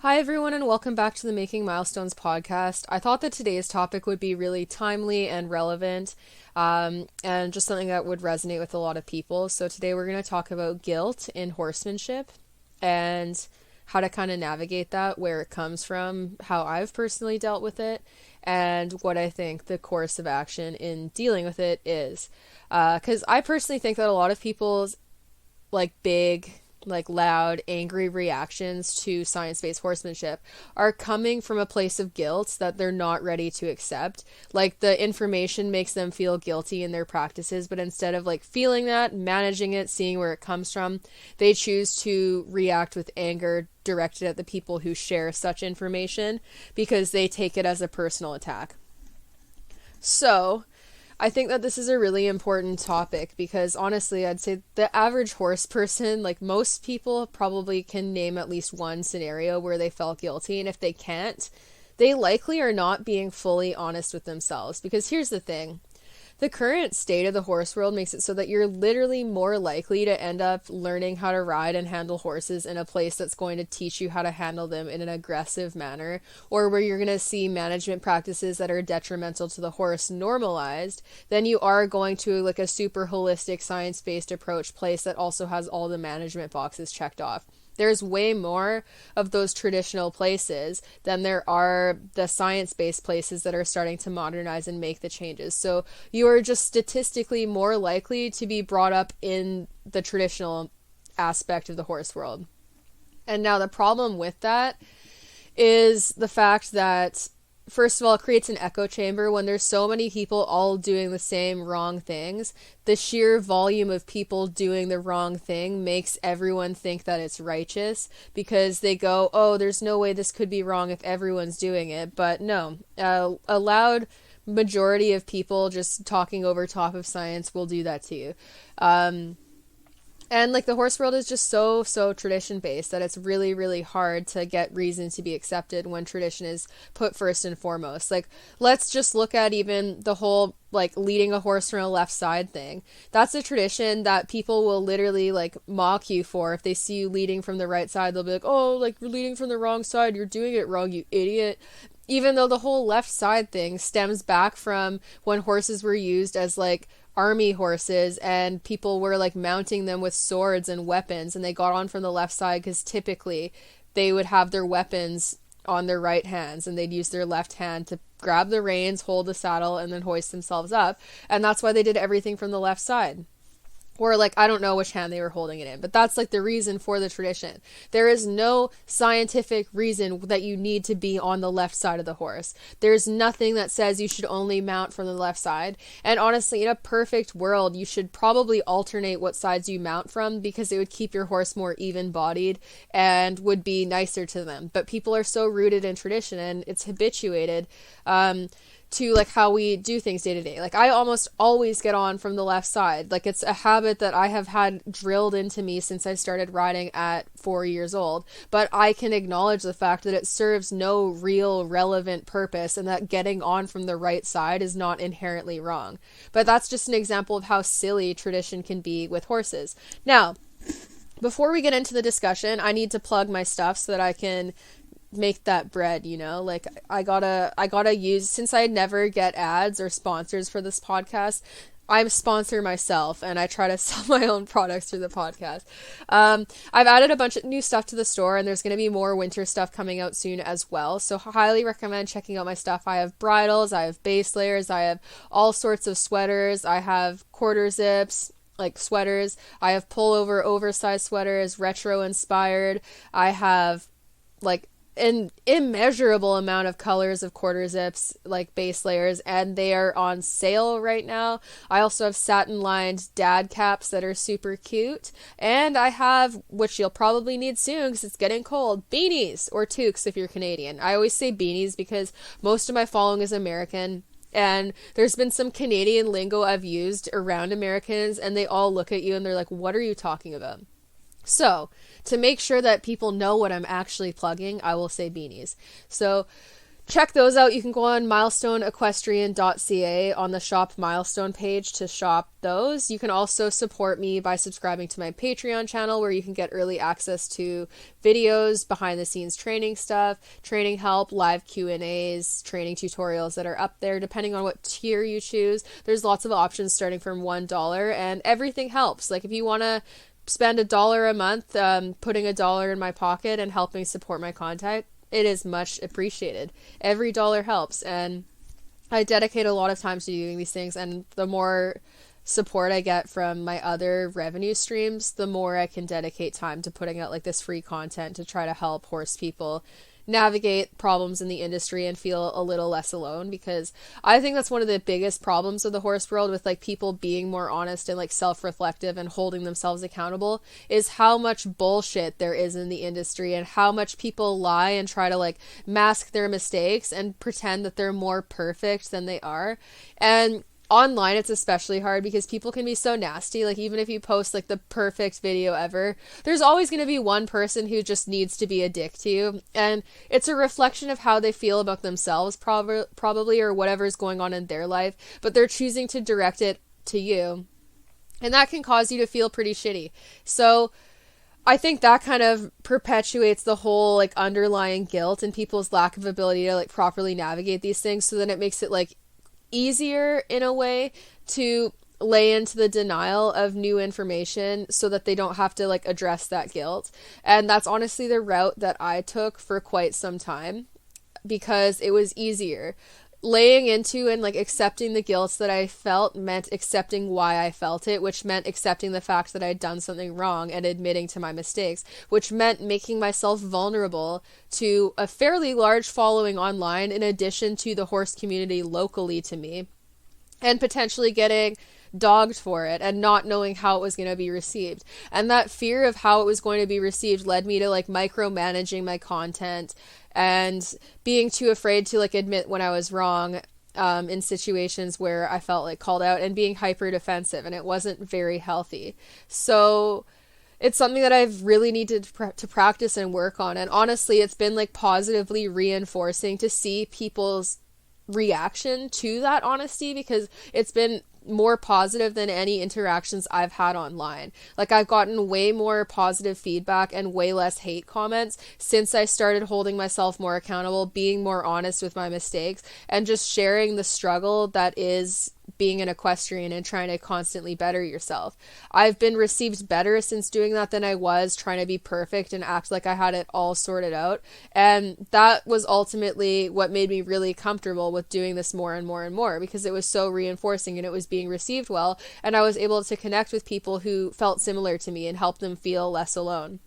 Hi, everyone, and welcome back to the Making Milestones podcast. I thought that today's topic would be really timely and relevant, and just something that would resonate with a lot of people. So, today we're going to talk about guilt in horsemanship and how to kind of navigate that, where it comes from, how I've personally dealt with it, and what I think the course of action in dealing with it is. Because I personally think that a lot of people's big, loud, angry reactions to science-based horsemanship are coming from a place of guilt that they're not ready to accept. Like, the information makes them feel guilty in their practices, but instead of feeling that, managing it, seeing where it comes from, they choose to react with anger directed at the people who share such information because they take it as a personal attack. So, I think that this is a really important topic because honestly, I'd say the average horse person, most people probably can name at least one scenario where they felt guilty. And if they can't, they likely are not being fully honest with themselves. Because here's the thing. The current state of the horse world makes it so that you're literally more likely to end up learning how to ride and handle horses in a place that's going to teach you how to handle them in an aggressive manner, or where you're going to see management practices that are detrimental to the horse normalized, than you are going to a super holistic science-based approach place that also has all the management boxes checked off. There's way more of those traditional places than there are the science-based places that are starting to modernize and make the changes. So you are just statistically more likely to be brought up in the traditional aspect of the horse world. And now the problem with that is the fact that, first of all, it creates an echo chamber when there's so many people all doing the same wrong things. The sheer volume of people doing the wrong thing makes everyone think that it's righteous because they go, oh, there's no way this could be wrong if everyone's doing it. But no, a loud majority of people just talking over top of science will do that to you. And the horse world is just so tradition based that it's really, really hard to get reason to be accepted when tradition is put first and foremost. Let's just look at even the whole leading a horse from a left side thing. That's a tradition that people will literally mock you for. If they see you leading from the right side, they'll be like, oh, you're leading from the wrong side, you're doing it wrong, you idiot. Even though the whole left side thing stems back from when horses were used as army horses and people were mounting them with swords and weapons, and they got on from the left side because typically they would have their weapons on their right hands and they'd use their left hand to grab the reins, hold the saddle, and then hoist themselves up. And that's why they did everything from the left side. Or I don't know which hand they were holding it in, but that's the reason for the tradition. There is no scientific reason that you need to be on the left side of the horse. There's nothing that says you should only mount from the left side. And honestly, in a perfect world, you should probably alternate what sides you mount from because it would keep your horse more even-bodied and would be nicer to them. But people are so rooted in tradition and it's habituated to how we do things day to day. I almost always get on from the left side. It's a habit that I have had drilled into me since I started riding at 4 years old. But I can acknowledge the fact that it serves no real relevant purpose and that getting on from the right side is not inherently wrong. But that's just an example of how silly tradition can be with horses. Now, before we get into the discussion, I need to plug my stuff so that I can make that bread, I gotta use, since I never get ads or sponsors for this podcast, I sponsor myself and I try to sell my own products through the podcast. I've added a bunch of new stuff to the store and there's going to be more winter stuff coming out soon as well. So highly recommend checking out my stuff. I have bridles, I have base layers, I have all sorts of sweaters, I have quarter zips, sweaters, I have pullover oversized sweaters, retro inspired, I have an immeasurable amount of colors of quarter zips, base layers, and they are on sale right now. I also have satin lined dad caps that are super cute, and I have, which you'll probably need soon because it's getting cold, beanies or toques if you're Canadian. I always say beanies because most of my following is American, and there's been some Canadian lingo I've used around Americans and they all look at you and they're like, what are you talking about? So, to make sure that people know what I'm actually plugging, I will say beanies. So, check those out. You can go on milestoneequestrian.ca on the shop milestone page to shop those. You can also support me by subscribing to my Patreon channel, where you can get early access to videos, behind the scenes training stuff, training help, live Q&As, training tutorials that are up there depending on what tier you choose. There's lots of options starting from $1, and everything helps. Like if you want to spend $1 a month putting $1 in my pocket and helping support my content, it is much appreciated. Every dollar helps, and I dedicate a lot of time to doing these things, and the more support I get from my other revenue streams, the more I can dedicate time to putting out like this free content to try to help horse people navigate problems in the industry and feel a little less alone, because I think that's one of the biggest problems of the horse world, with like people being more honest and like self-reflective and holding themselves accountable, is how much bullshit there is in the industry and how much people lie and try to like mask their mistakes and pretend that they're more perfect than they are. And online it's especially hard because people can be so nasty. Like even if you post like the perfect video ever, there's always going to be one person who just needs to be a dick to you, and it's a reflection of how they feel about themselves probably, or whatever's going on in their life, but they're choosing to direct it to you, and that can cause you to feel pretty shitty. So I think that kind of perpetuates the whole like underlying guilt and people's lack of ability to like properly navigate these things. So then it makes it like easier in a way to lay into the denial of new information so that they don't have to like address that guilt. And that's honestly the route that I took for quite some time, because it was easier. Laying into and like accepting the guilt that I felt meant accepting why I felt it, which meant accepting the fact that I'd done something wrong and admitting to my mistakes, which meant making myself vulnerable to a fairly large following online, in addition to the horse community locally to me, and potentially getting dogged for it and not knowing how it was going to be received. And that fear of how it was going to be received led me to like micromanaging my content and being too afraid to like admit when I was wrong in situations where I felt like called out, and being hyper defensive, and it wasn't very healthy. So it's something that I've really needed to practice and work on. And honestly, it's been like positively reinforcing to see people's reaction to that honesty, because it's been more positive than any interactions I've had online. Like I've gotten way more positive feedback and way less hate comments since I started holding myself more accountable, being more honest with my mistakes, and just sharing the struggle that is being an equestrian and trying to constantly better yourself. I've been received better since doing that than I was trying to be perfect and act like I had it all sorted out. And that was ultimately what made me really comfortable with doing this more and more and more, because it was so reinforcing and it was being received well, and I was able to connect with people who felt similar to me and help them feel less alone.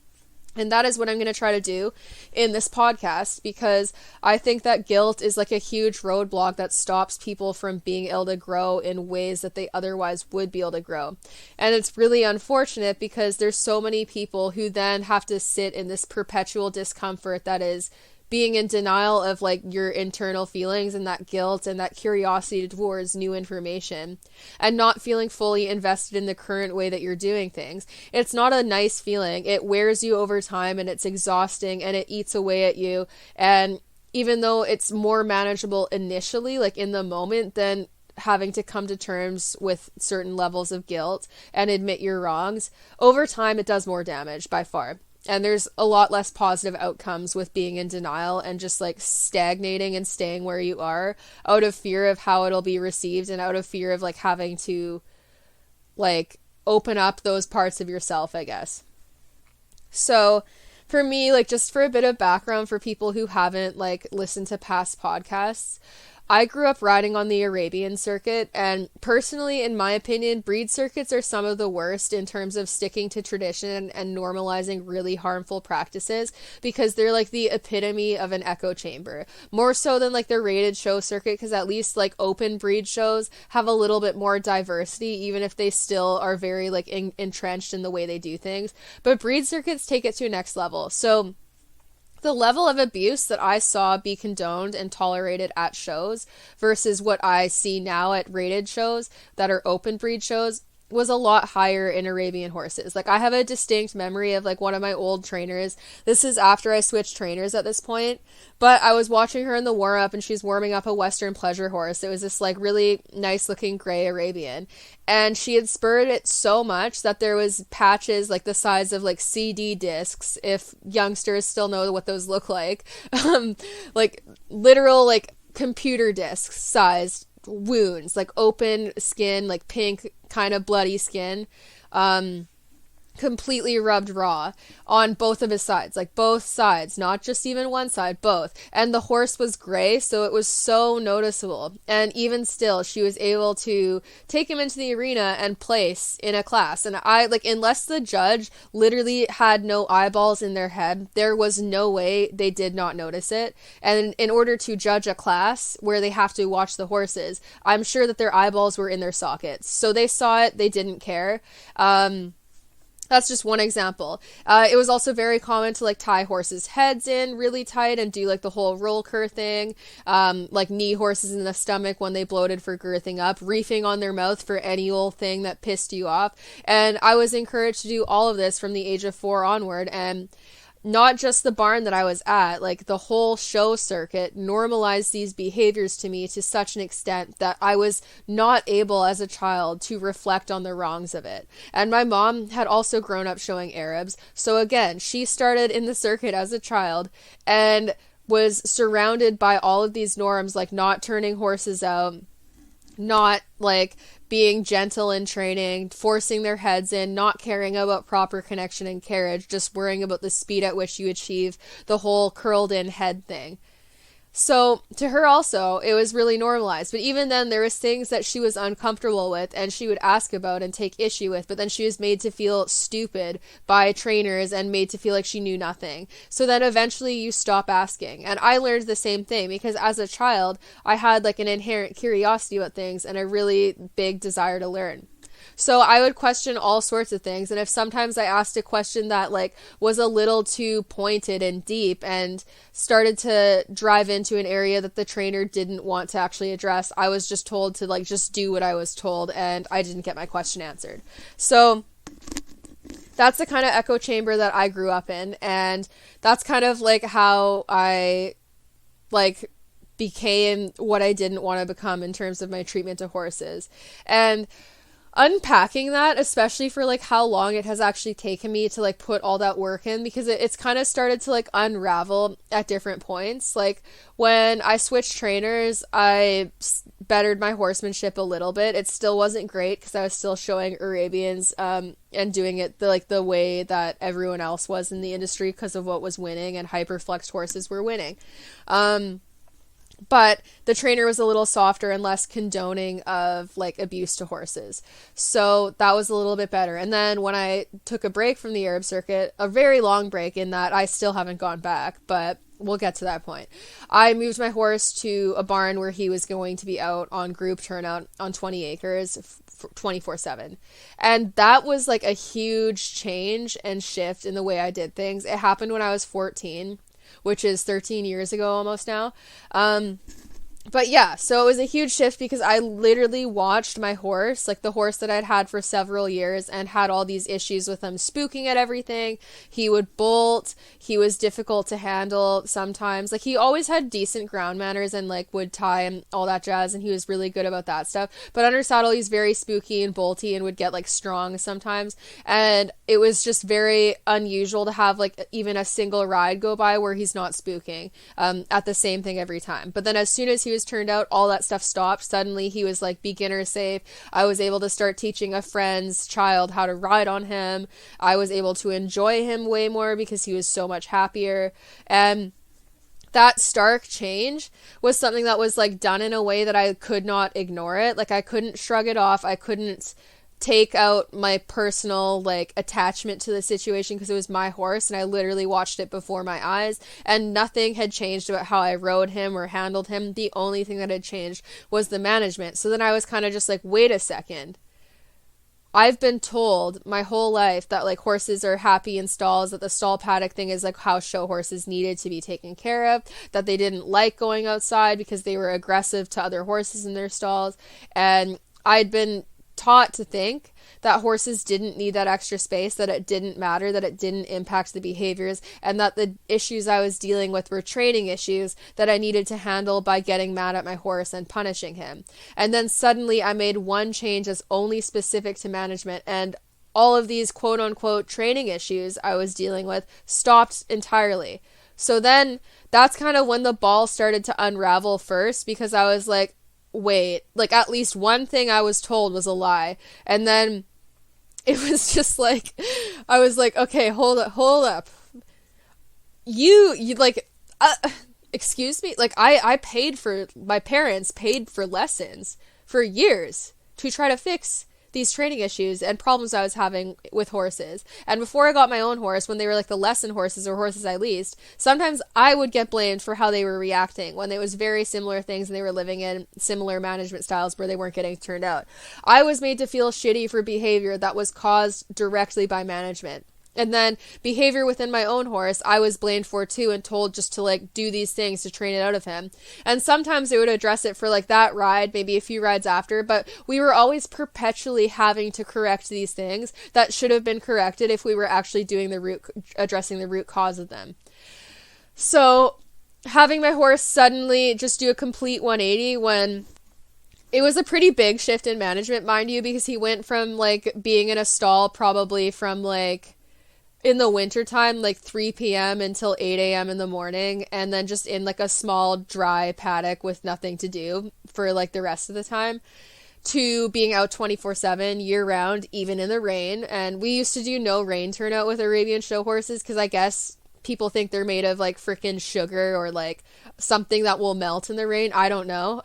And that is what I'm going to try to do in this podcast, because I think that guilt is like a huge roadblock that stops people from being able to grow in ways that they otherwise would be able to grow. And it's really unfortunate because there's so many people who then have to sit in this perpetual discomfort that is being in denial of like your internal feelings and that guilt and that curiosity towards new information, and not feeling fully invested in the current way that you're doing things. It's not a nice feeling. It wears you over time, and it's exhausting, and it eats away at you. And even though it's more manageable initially, like in the moment, than having to come to terms with certain levels of guilt and admit your wrongs, over time it does more damage by far. And there's a lot less positive outcomes with being in denial and just like stagnating and staying where you are out of fear of how it'll be received, and out of fear of like having to like open up those parts of yourself, I guess. So for me, like just for a bit of background for people who haven't like listened to past podcasts, I grew up riding on the Arabian circuit, and personally, in my opinion, breed circuits are some of the worst in terms of sticking to tradition and normalizing really harmful practices, because they're like the epitome of an echo chamber, more so than like the rated show circuit, because at least like open breed shows have a little bit more diversity, even if they still are very like entrenched in the way they do things. But breed circuits take it to a next level. So the level of abuse that I saw be condoned and tolerated at shows versus what I see now at rated shows that are open breed shows, was a lot higher in Arabian horses. Like I have a distinct memory of like one of my old trainers. This is after I switched trainers at this point, but I was watching her in the warm up and she's warming up a Western pleasure horse. It was this like really nice looking gray Arabian, and she had spurred it so much that there was patches like the size of like CD discs, if youngsters still know what those look like. Like literal like computer discs sized wounds, like open skin, like pink kind of bloody skin, completely rubbed raw on both of his sides, like both sides, not just even one side, both. And the horse was gray, so it was so noticeable. And even still, she was able to take him into the arena and place in a class. And I, like, unless the judge literally had no eyeballs in their head, there was no way they did not notice it. And in order to judge a class where they have to watch the horses, I'm sure that their eyeballs were in their sockets. So they saw it, they didn't care. That's just one example. It was also very common to like tie horses' heads in really tight and do like the whole roll cur thing, like knee horses in the stomach when they bloated for girthing up, reefing on their mouth for any old thing that pissed you off. And I was encouraged to do all of this from the age of 4 onward, and not just the barn that I was at, like the whole show circuit normalized these behaviors to me to such an extent that I was not able as a child to reflect on the wrongs of it. And my mom had also grown up showing Arabs. So again, she started in the circuit as a child and was surrounded by all of these norms, like not turning horses out, not like being gentle in training, forcing their heads in, not caring about proper connection and carriage, just worrying about the speed at which you achieve the whole curled in head thing. So to her also, it was really normalized. But even then, there was things that she was uncomfortable with and she would ask about and take issue with. But then she was made to feel stupid by trainers and made to feel like she knew nothing. So then eventually you stop asking. And I learned the same thing because as a child, I had like an inherent curiosity about things and a really big desire to learn. So I would question all sorts of things. And if sometimes I asked a question that like was a little too pointed and deep and started to drive into an area that the trainer didn't want to actually address, I was just told to like just do what I was told, and I didn't get my question answered. So that's the kind of echo chamber that I grew up in. And that's kind of like how I like became what I didn't want to become in terms of my treatment of horses. And unpacking that, especially for like how long it has actually taken me to like put all that work in, because it's kind of started to like unravel at different points. Like when I switched trainers, I bettered my horsemanship a little bit. It still wasn't great because I was still showing Arabians and doing it the way that everyone else was in the industry because of what was winning, and hyperflexed horses were winning. But the trainer was a little softer and less condoning of like abuse to horses. So that was a little bit better. And then when I took a break from the Arab circuit, a very long break in that I still haven't gone back, but we'll get to that point. I moved my horse to a barn where he was going to be out on group turnout on 20 acres 24/7. And that was like a huge change and shift in the way I did things. It happened when I was 14. Which is 13 years ago almost now. But yeah, so it was a huge shift because I literally watched my horse, like the horse that I'd had for several years and had all these issues with him spooking at everything. He would bolt. He was difficult to handle sometimes. Like he always had decent ground manners and like would tie and all that jazz, and he was really good about that stuff. But under saddle, he's very spooky and bolty and would get like strong sometimes. And it was just very unusual to have like even a single ride go by where he's not spooking at the same thing every time. But then as soon as he was turned out, all that stuff stopped. Suddenly he was like beginner safe. I was able to start teaching a friend's child how to ride on him. I was able to enjoy him way more because he was so much happier. And that stark change was something that was like done in a way that I could not ignore it. Like I couldn't shrug it off. I couldn't take out my personal like attachment to the situation because it was my horse and I literally watched it before my eyes, and nothing had changed about how I rode him or handled him. The only thing that had changed was the management. So then I was kind of just like, wait a second. I've been told my whole life that like horses are happy in stalls, that the stall paddock thing is like how show horses needed to be taken care of, that they didn't like going outside because they were aggressive to other horses in their stalls. And I'd been taught to think that horses didn't need that extra space, that it didn't matter, that it didn't impact the behaviors, and that the issues I was dealing with were training issues that I needed to handle by getting mad at my horse and punishing him. And then suddenly I made one change that's only specific to management, and all of these quote unquote training issues I was dealing with stopped entirely. So then that's kind of when the ball started to unravel first, because I was like, wait, like at least one thing I was told was a lie. And then it was just like, I was like, okay, hold up. You like, excuse me? Like my parents paid for lessons for years to try to fix these training issues and problems I was having with horses. And before I got my own horse, when they were like the lesson horses or horses I leased, sometimes I would get blamed for how they were reacting when it was very similar things and they were living in similar management styles where they weren't getting turned out. I was made to feel shitty for behavior that was caused directly by management. And then behavior within my own horse, I was blamed for too and told just to like do these things to train it out of him. And sometimes they would address it for like that ride, maybe a few rides after, but we were always perpetually having to correct these things that should have been corrected if we were actually addressing the root cause of them. So having my horse suddenly just do a complete 180 when it was a pretty big shift in management, mind you, because he went from like being in a stall probably from like in the wintertime, like 3 p.m. until 8 a.m. in the morning, and then just in like a small dry paddock with nothing to do for like the rest of the time, to being out 24/7 year round, even in the rain. And we used to do no rain turnout with Arabian show horses because I guess people think they're made of like freaking sugar or like something that will melt in the rain. I don't know.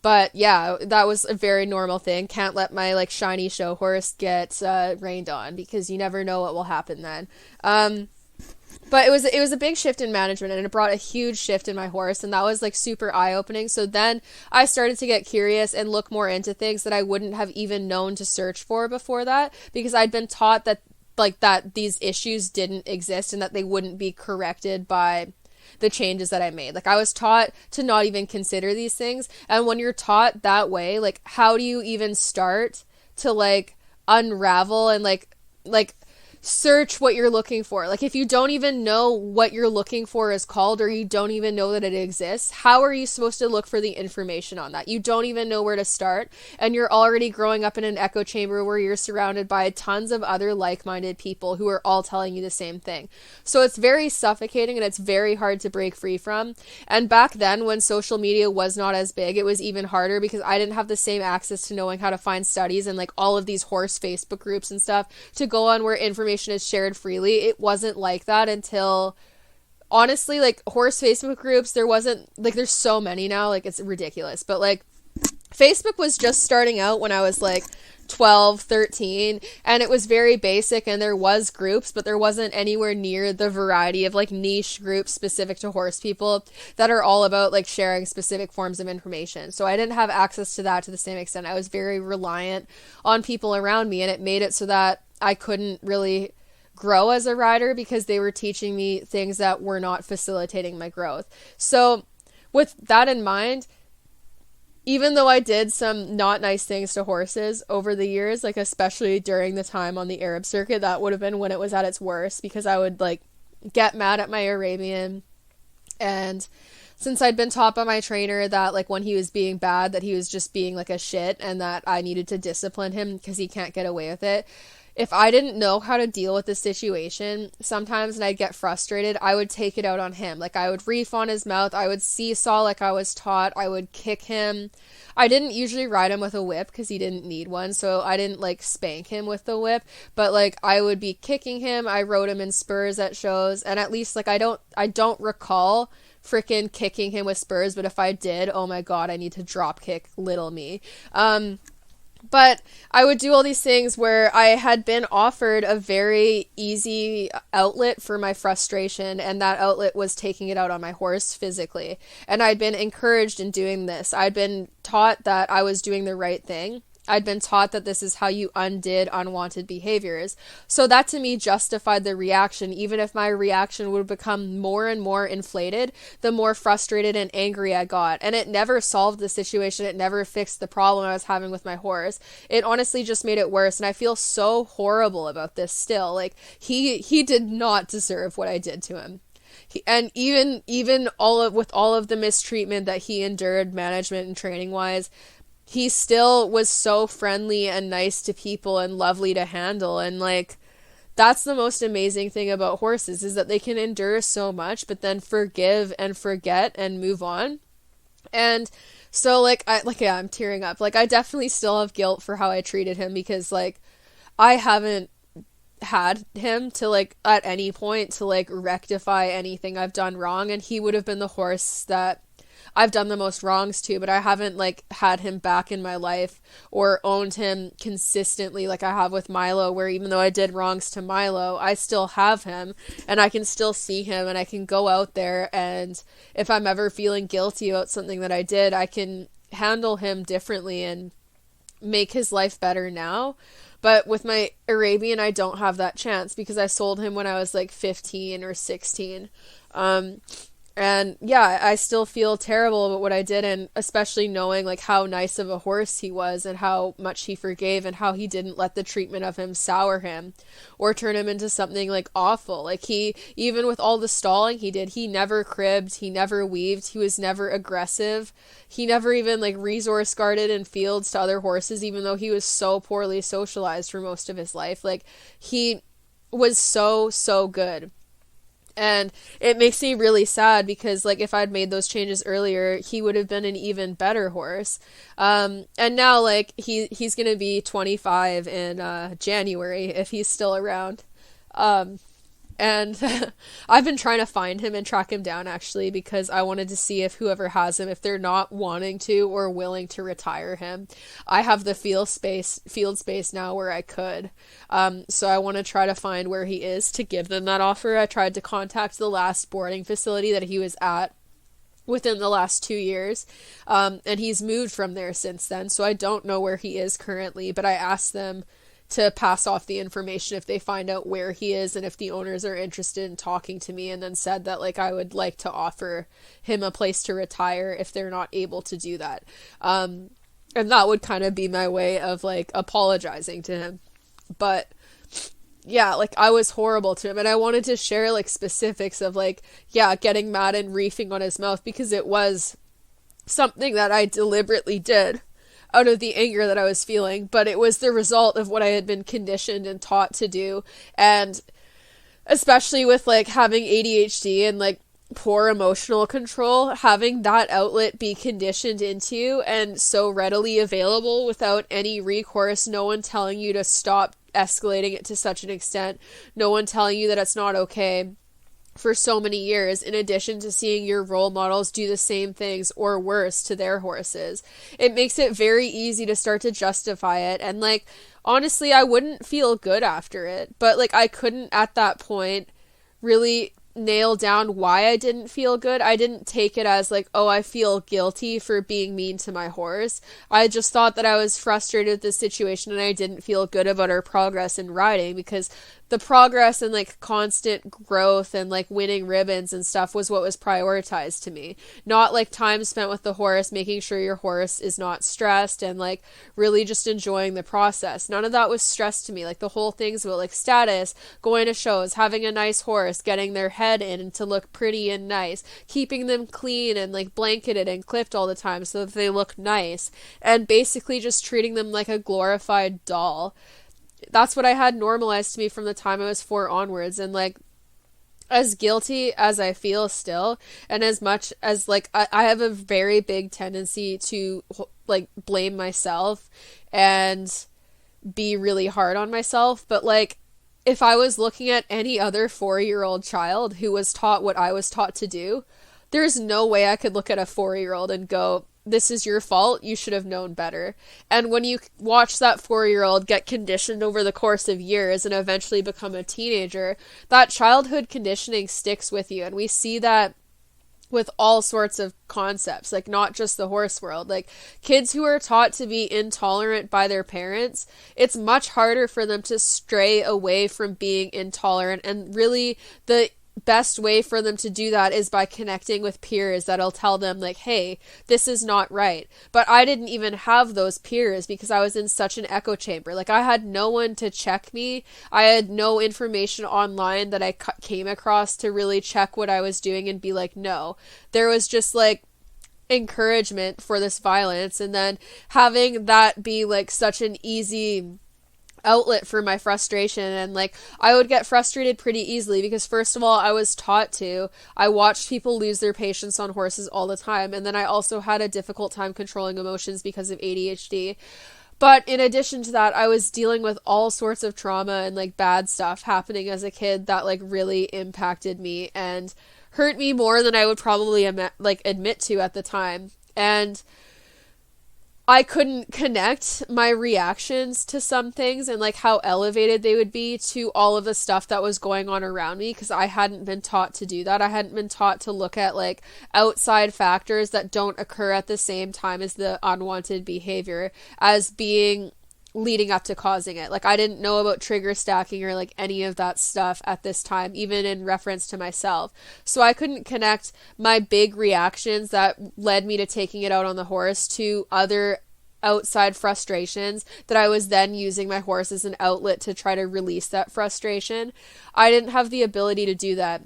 But yeah, that was a very normal thing. Can't let my like shiny show horse get rained on because you never know what will happen then. But it was a big shift in management, and it brought a huge shift in my horse, and that was like super eye-opening. So then I started to get curious and look more into things that I wouldn't have even known to search for before that, because I'd been taught that these issues didn't exist and that they wouldn't be corrected by the changes that I made. Like I was taught to not even consider these things. And when you're taught that way, like how do you even start to like unravel and like search what you're looking for? Like if you don't even know what you're looking for is called, or you don't even know that it exists, how are you supposed to look for the information on that? You don't even know where to start, and you're already growing up in an echo chamber where you're surrounded by tons of other like-minded people who are all telling you the same thing. So it's very suffocating and it's very hard to break free from. And back then, when social media was not as big, it was even harder because I didn't have the same access to knowing how to find studies and like all of these horse Facebook groups and stuff to go on where information is shared freely. It wasn't like that until, honestly, like horse Facebook groups, there wasn't like, there's so many now, like it's ridiculous, but like Facebook was just starting out when I was like 12, 13, and it was very basic, and there was groups, but there wasn't anywhere near the variety of like niche groups specific to horse people that are all about like sharing specific forms of information. So I didn't have access to that to the same extent. I was very reliant on people around me, and it made it so that I couldn't really grow as a rider because they were teaching me things that were not facilitating my growth. So with that in mind, even though I did some not nice things to horses over the years, like especially during the time on the Arab circuit, that would have been when it was at its worst, because I would like get mad at my Arabian. And since I'd been taught by my trainer that like when he was being bad, that he was just being like a shit and that I needed to discipline him because he can't get away with it. If I didn't know how to deal with the situation, sometimes, and I'd get frustrated, I would take it out on him. Like I would reef on his mouth, I would seesaw like I was taught, I would kick him. I didn't usually ride him with a whip because he didn't need one, so I didn't like spank him with the whip, but like I would be kicking him. I rode him in spurs at shows, and at least like I don't recall freaking kicking him with spurs, but if I did, oh my god, I need to drop kick little me. But I would do all these things where I had been offered a very easy outlet for my frustration, and that outlet was taking it out on my horse physically. And I'd been encouraged in doing this. I'd been taught that I was doing the right thing, I'd been taught that this is how you undid unwanted behaviors. So that to me justified the reaction, even if my reaction would become more and more inflated, the more frustrated and angry I got. And it never solved the situation. It never fixed the problem I was having with my horse. It honestly just made it worse. And I feel so horrible about this still. Like, he did not deserve what I did to him. And even with all of the mistreatment that he endured, management and training wise, he still was so friendly and nice to people and lovely to handle. And like, that's the most amazing thing about horses, is that they can endure so much, but then forgive and forget and move on. And so yeah, I'm tearing up. Like, I definitely still have guilt for how I treated him, because like, I haven't had him to like at any point to like rectify anything I've done wrong, and he would have been the horse that I've done the most wrongs to, but I haven't like had him back in my life or owned him consistently like I have with Milo, where even though I did wrongs to Milo, I still have him and I can still see him, and I can go out there, and if I'm ever feeling guilty about something that I did, I can handle him differently and make his life better now. But with my Arabian, I don't have that chance, because I sold him when I was like 15 or 16. And yeah, I still feel terrible about what I did, and especially knowing like how nice of a horse he was and how much he forgave and how he didn't let the treatment of him sour him or turn him into something like awful. Like, he, even with all the stalling he did, he never cribbed, he never weaved, he was never aggressive. He never even like resource guarded in fields to other horses, even though he was so poorly socialized for most of his life. Like, he was so good. And it makes me really sad, because like, if I'd made those changes earlier, he would have been an even better horse. And now like he's going to be 25 in January, if he's still around. And I've been trying to find him and track him down, actually, because I wanted to see if whoever has him, if they're not wanting to or willing to retire him. I have the field space now where I could. So I want to try to find where he is to give them that offer. I tried to contact the last boarding facility that he was at within the last 2 years. And he's moved from there since then. So I don't know where he is currently, but I asked them to pass off the information if they find out where he is and if the owners are interested in talking to me, and then said that like, I would like to offer him a place to retire if they're not able to do that. And that would kind of be my way of like apologizing to him. But yeah, like, I was horrible to him, and I wanted to share like specifics of like, yeah, getting mad and reefing on his mouth, because it was something that I deliberately did out of the anger that I was feeling, but it was the result of what I had been conditioned and taught to do. And especially with like having ADHD and like poor emotional control, having that outlet be conditioned into you and so readily available without any recourse, no one telling you to stop escalating it to such an extent, no one telling you that it's not okay, for so many years, in addition to seeing your role models do the same things or worse to their horses, it makes it very easy to start to justify it. And like, honestly, I wouldn't feel good after it, but like, I couldn't at that point really nail down why I didn't feel good. I didn't take it as like, oh, I feel guilty for being mean to my horse. I just thought that I was frustrated with the situation, and I didn't feel good about our progress in riding, because the progress and like constant growth and like winning ribbons and stuff was what was prioritized to me, not like time spent with the horse, making sure your horse is not stressed and like really just enjoying the process. None of that was stressed to me. Like, the whole thing's about like status, going to shows, having a nice horse, getting their head in and to look pretty and nice, keeping them clean and like blanketed and clipped all the time so that they look nice, and basically just treating them like a glorified doll. That's what I had normalized to me from the time I was 4 onwards. And like, as guilty as I feel still, and as much as like I have a very big tendency to like blame myself and be really hard on myself, but like, if I was looking at any other 4-year-old child who was taught what I was taught to do, there's no way I could look at a 4-year-old and go, this is your fault, you should have known better. And when you watch that 4-year-old get conditioned over the course of years and eventually become a teenager, that childhood conditioning sticks with you. And we see that with all sorts of concepts, like not just the horse world. Like kids who are taught to be intolerant by their parents, it's much harder for them to stray away from being intolerant. And really the best way for them to do that is by connecting with peers that'll tell them like, hey, this is not right. But I didn't even have those peers because I was in such an echo chamber. Like I had no one to check me. I had no information online that I came across to really check what I was doing and be like, no. There was just like encouragement for this violence, and then having that be like such an easy outlet for my frustration. And like I would get frustrated pretty easily because first of all, I was taught to. I watched people lose their patience on horses all the time, and then I also had a difficult time controlling emotions because of ADHD. But in addition to that, I was dealing with all sorts of trauma and like bad stuff happening as a kid that like really impacted me and hurt me more than I would probably admit to at the time. And I couldn't connect my reactions to some things and like how elevated they would be to all of the stuff that was going on around me, because I hadn't been taught to do that. I hadn't been taught to look at like outside factors that don't occur at the same time as the unwanted behavior as being leading up to causing it. Like I didn't know about trigger stacking or like any of that stuff at this time, even in reference to myself. So I couldn't connect my big reactions that led me to taking it out on the horse to other outside frustrations that I was then using my horse as an outlet to try to release that frustration. I didn't have the ability to do that.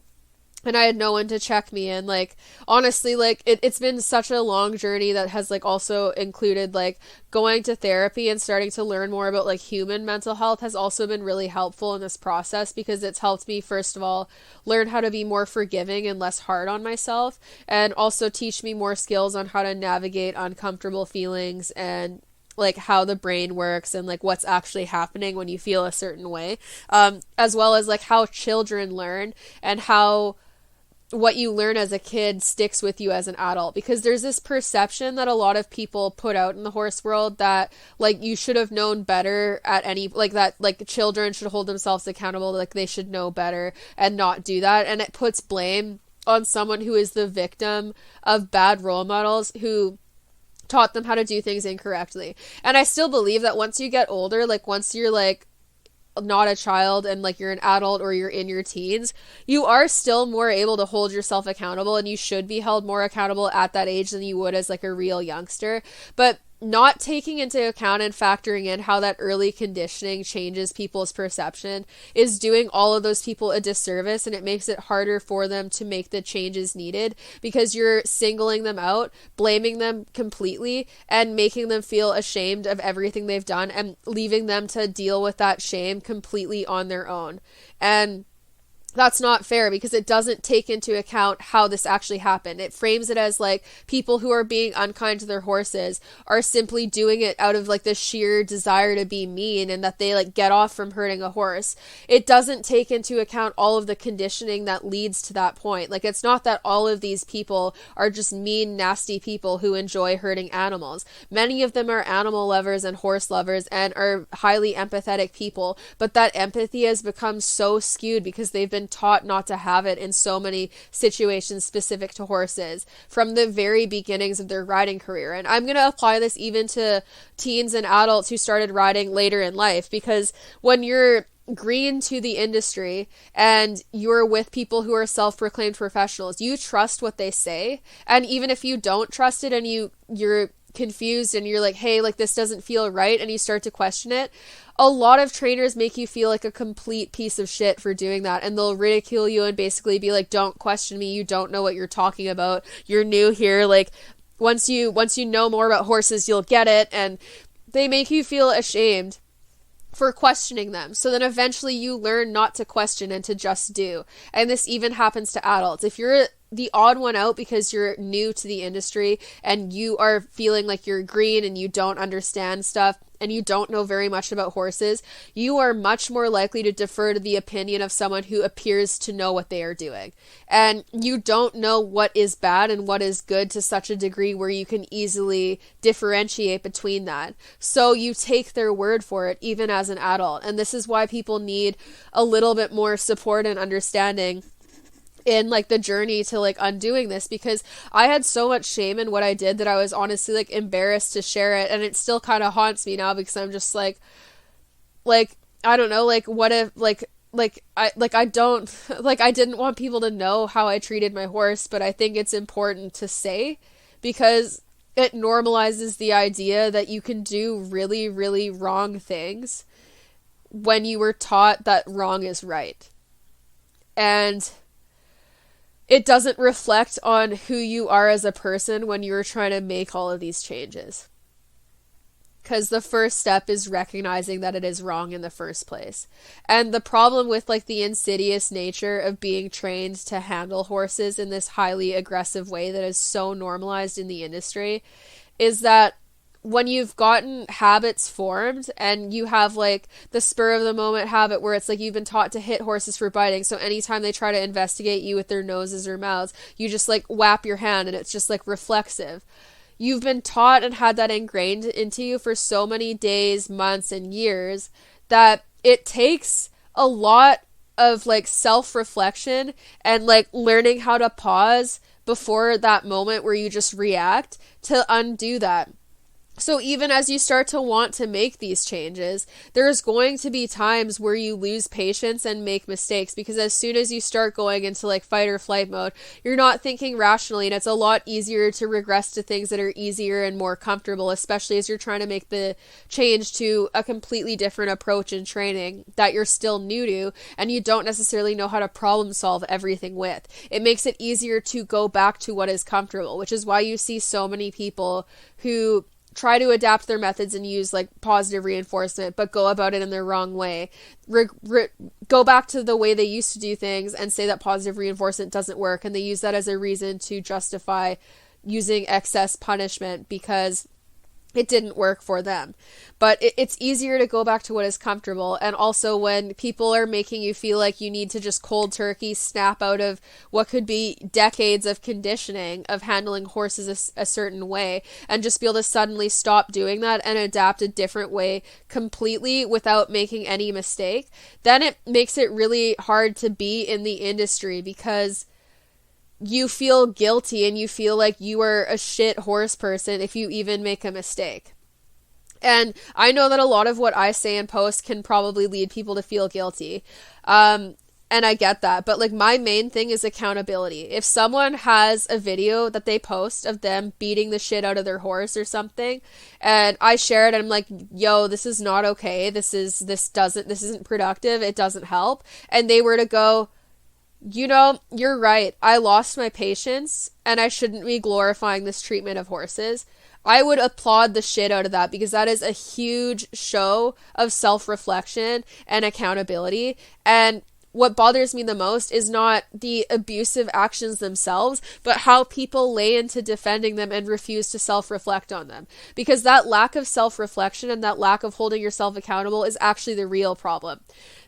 And I had no one to check me. And like, honestly, like it's been such a long journey that has like also included like going to therapy and starting to learn more about like human mental health has also been really helpful in this process, because it's helped me, first of all, learn how to be more forgiving and less hard on myself, and also teach me more skills on how to navigate uncomfortable feelings and like how the brain works and like what's actually happening when you feel a certain way, as well as like how children learn and how what you learn as a kid sticks with you as an adult. Because there's this perception that a lot of people put out in the horse world that like you should have known better at any, like that like children should hold themselves accountable, like they should know better and not do that. And it puts blame on someone who is the victim of bad role models who taught them how to do things incorrectly. And I still believe that once you get older, like once you're like not a child and like you're an adult or you're in your teens, you are still more able to hold yourself accountable, and you should be held more accountable at that age than you would as like a real youngster. But not taking into account and factoring in how that early conditioning changes people's perception is doing all of those people a disservice, and it makes it harder for them to make the changes needed because you're singling them out, blaming them completely, and making them feel ashamed of everything they've done and leaving them to deal with that shame completely on their own. And that's not fair, because it doesn't take into account how this actually happened. It frames it as like people who are being unkind to their horses are simply doing it out of like the sheer desire to be mean, and that they like get off from hurting a horse. It doesn't take into account all of the conditioning that leads to that point. Like it's not that all of these people are just mean, nasty people who enjoy hurting animals. Many of them are animal lovers and horse lovers and are highly empathetic people, but that empathy has become so skewed because they've been taught not to have it in so many situations specific to horses from the very beginnings of their riding career. And I'm going to apply this even to teens and adults who started riding later in life, because when you're green to the industry and you're with people who are self-proclaimed professionals, you trust what they say. And even if you don't trust it and you're confused and you're like, hey, like this doesn't feel right, and you start to question it, a lot of trainers make you feel like a complete piece of shit for doing that, and they'll ridicule you and basically be like, don't question me, you don't know what you're talking about, you're new here, like once you know more about horses you'll get it. And they make you feel ashamed for questioning them. So then eventually you learn not to question and to just do. And this even happens to adults. If you're the odd one out because you're new to the industry and you are feeling like you're green and you don't understand stuff and you don't know very much about horses, you are much more likely to defer to the opinion of someone who appears to know what they are doing. And you don't know what is bad and what is good to such a degree where you can easily differentiate between that. So you take their word for it, even as an adult. And this is why people need a little bit more support and understanding in like the journey to like undoing this, because I had so much shame in what I did that I was honestly like embarrassed to share it, and it still kind of haunts me now because I'm just like I don't know, like what if I don't like I didn't want people to know how I treated my horse, but I think it's important to say because it normalizes the idea that you can do really, really wrong things when you were taught that wrong is right. And it doesn't reflect on who you are as a person when you're trying to make all of these changes. Because the first step is recognizing that it is wrong in the first place. And the problem with like the insidious nature of being trained to handle horses in this highly aggressive way that is so normalized in the industry is that when you've gotten habits formed and you have like the spur of the moment habit where it's like you've been taught to hit horses for biting, so anytime they try to investigate you with their noses or mouths, you just like whap your hand and it's just like reflexive. You've been taught and had that ingrained into you for so many days, months, and years that it takes a lot of like self-reflection and like learning how to pause before that moment where you just react to undo that. So even as you start to want to make these changes, there's going to be times where you lose patience and make mistakes, because as soon as you start going into like fight or flight mode, you're not thinking rationally, and it's a lot easier to regress to things that are easier and more comfortable, especially as you're trying to make the change to a completely different approach in training that you're still new to and you don't necessarily know how to problem solve everything with. It makes it easier to go back to what is comfortable, which is why you see so many people who try to adapt their methods and use like positive reinforcement, but go about it in the wrong way. Go back to the way they used to do things and say that positive reinforcement doesn't work, and they use that as a reason to justify using excess punishment because it didn't work for them. But it's easier to go back to what is comfortable. And also when people are making you feel like you need to just cold turkey snap out of what could be decades of conditioning of handling horses a certain way and just be able to suddenly stop doing that and adapt a different way completely without making any mistake, then it makes it really hard to be in the industry because you feel guilty and you feel like you are a shit horse person if you even make a mistake. And I know that a lot of what I say and post can probably lead people to feel guilty. And I get that. But like my main thing is accountability. If someone has a video that they post of them beating the shit out of their horse or something, and I share it and I'm like, yo, this is not okay. This isn't productive. It doesn't help. And they were to go, you know, you're right. I lost my patience and I shouldn't be glorifying this treatment of horses. I would applaud the shit out of that because that is a huge show of self-reflection and accountability. And what bothers me the most is not the abusive actions themselves, but how people lay into defending them and refuse to self-reflect on them. Because that lack of self-reflection and that lack of holding yourself accountable is actually the real problem.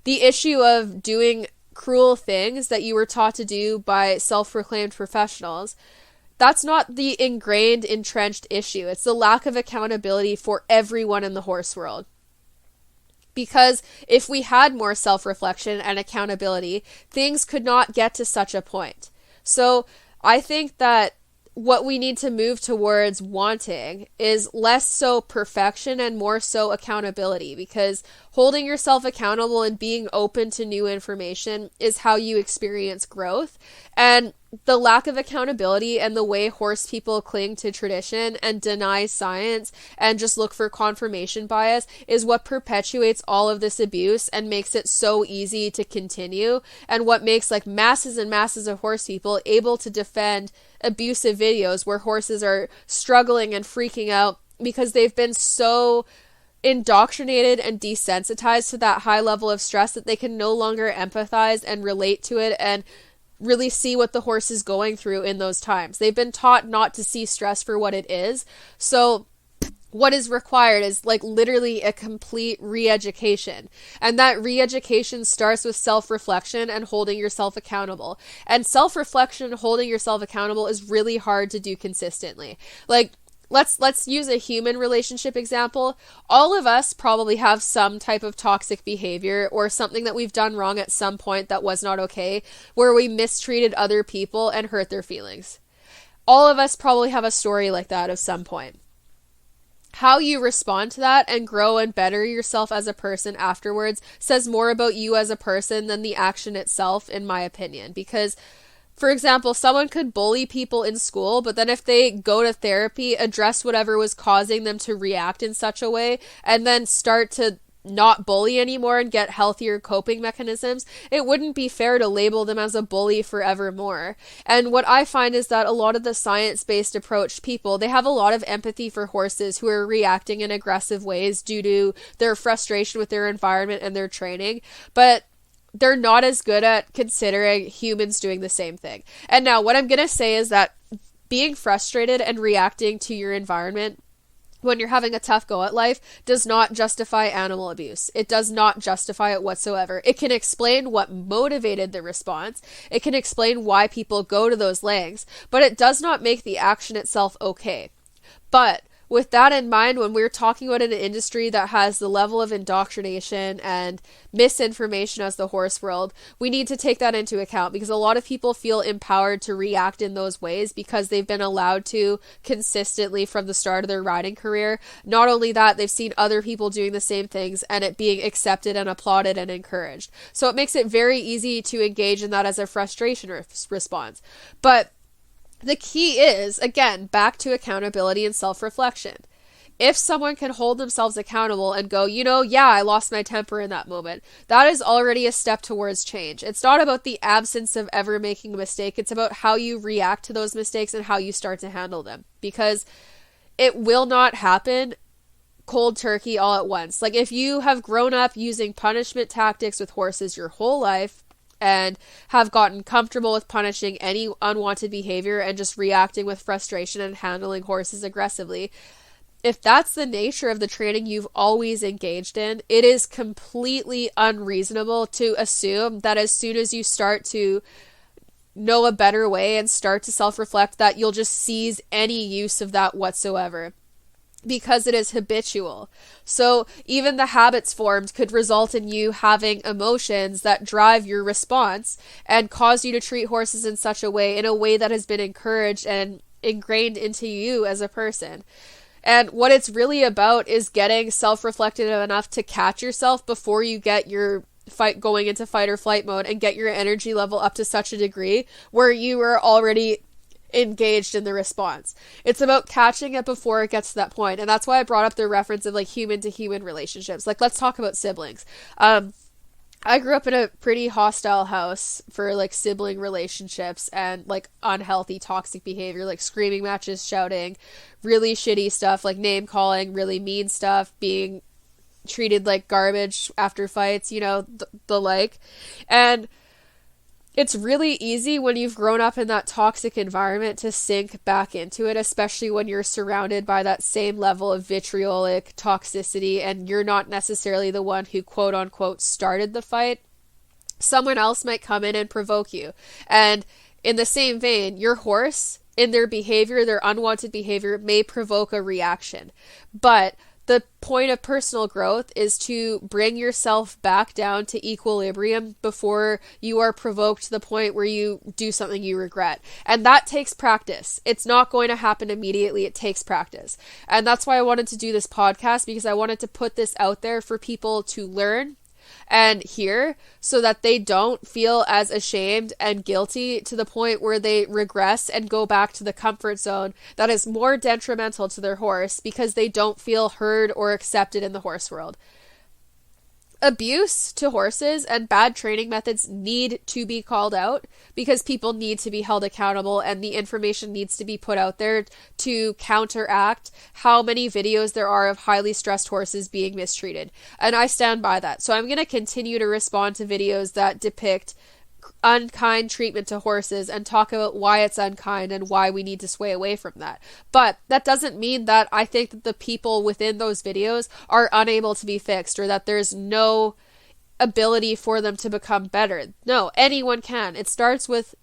The issue of doing cruel things that you were taught to do by self-proclaimed professionals, that's not the ingrained, entrenched issue. It's the lack of accountability for everyone in the horse world. Because if we had more self-reflection and accountability, things could not get to such a point. So I think that what we need to move towards wanting is less so perfection and more so accountability, because holding yourself accountable and being open to new information is how you experience growth. And the lack of accountability and the way horse people cling to tradition and deny science and just look for confirmation bias is what perpetuates all of this abuse and makes it so easy to continue, and what makes like masses and masses of horse people able to defend abusive videos where horses are struggling and freaking out because they've been so indoctrinated and desensitized to that high level of stress that they can no longer empathize and relate to it and really see what the horse is going through in those times. They've been taught not to see stress for what it is. So what is required is like literally a complete re-education. And that re-education starts with self-reflection and holding yourself accountable. And self-reflection and holding yourself accountable is really hard to do consistently. Like, let's use a human relationship example. All of us probably have some type of toxic behavior or something that we've done wrong at some point that was not okay, where we mistreated other people and hurt their feelings. All of us probably have a story like that at some point. How you respond to that and grow and better yourself as a person afterwards says more about you as a person than the action itself, in my opinion. Because, for example, someone could bully people in school, but then if they go to therapy, address whatever was causing them to react in such a way, and then start to not bully anymore and get healthier coping mechanisms, it wouldn't be fair to label them as a bully forevermore. And what I find is that a lot of the science-based approach people, they have a lot of empathy for horses who are reacting in aggressive ways due to their frustration with their environment and their training, but they're not as good at considering humans doing the same thing. And now what I'm going to say is that being frustrated and reacting to your environment when you're having a tough go at life does not justify animal abuse. It does not justify it whatsoever. It can explain what motivated the response. It can explain why people go to those lengths, but it does not make the action itself okay. But with that in mind, when we're talking about an industry that has the level of indoctrination and misinformation as the horse world, we need to take that into account, because a lot of people feel empowered to react in those ways because they've been allowed to consistently from the start of their riding career. Not only that, they've seen other people doing the same things and it being accepted and applauded and encouraged. So it makes it very easy to engage in that as a frustration response. But the key is, again, back to accountability and self-reflection. If someone can hold themselves accountable and go, yeah, I lost my temper in that moment, that is already a step towards change. It's not about the absence of ever making a mistake. It's about how you react to those mistakes and how you start to handle them. Because it will not happen cold turkey all at once. Like, if you have grown up using punishment tactics with horses your whole life, and have gotten comfortable with punishing any unwanted behavior and just reacting with frustration and handling horses aggressively, if that's the nature of the training you've always engaged in, it is completely unreasonable to assume that as soon as you start to know a better way and start to self-reflect, that you'll just seize any use of that whatsoever. Because it is habitual. So even the habits formed could result in you having emotions that drive your response and cause you to treat horses in such a way that has been encouraged and ingrained into you as a person. And what it's really about is getting self-reflective enough to catch yourself before you get your going into fight or flight mode and get your energy level up to such a degree where you are already engaged in the response. It's about catching it before it gets to that point. And that's why I brought up the reference of like human to human relationships. Like, let's talk about siblings. I grew up in a pretty hostile house for like sibling relationships and like unhealthy toxic behavior, like screaming matches, shouting, really shitty stuff, like name calling, really mean stuff, being treated like garbage after fights, the like. And it's really easy when you've grown up in that toxic environment to sink back into it, especially when you're surrounded by that same level of vitriolic toxicity and you're not necessarily the one who quote unquote started the fight. Someone else might come in and provoke you. And in the same vein, your horse, in their behavior, their unwanted behavior, may provoke a reaction. But the point of personal growth is to bring yourself back down to equilibrium before you are provoked to the point where you do something you regret. And that takes practice. It's not going to happen immediately. It takes practice. And that's why I wanted to do this podcast, because I wanted to put this out there for people to learn and hear, so that they don't feel as ashamed and guilty to the point where they regress and go back to the comfort zone that is more detrimental to their horse because they don't feel heard or accepted in the horse world. Abuse to horses and bad training methods need to be called out because people need to be held accountable, and the information needs to be put out there to counteract how many videos there are of highly stressed horses being mistreated. And I stand by that. So I'm going to continue to respond to videos that depict unkind treatment to horses and talk about why it's unkind and why we need to sway away from that. But that doesn't mean that I think that the people within those videos are unable to be fixed or that there's no ability for them to become better. No, anyone can. It starts with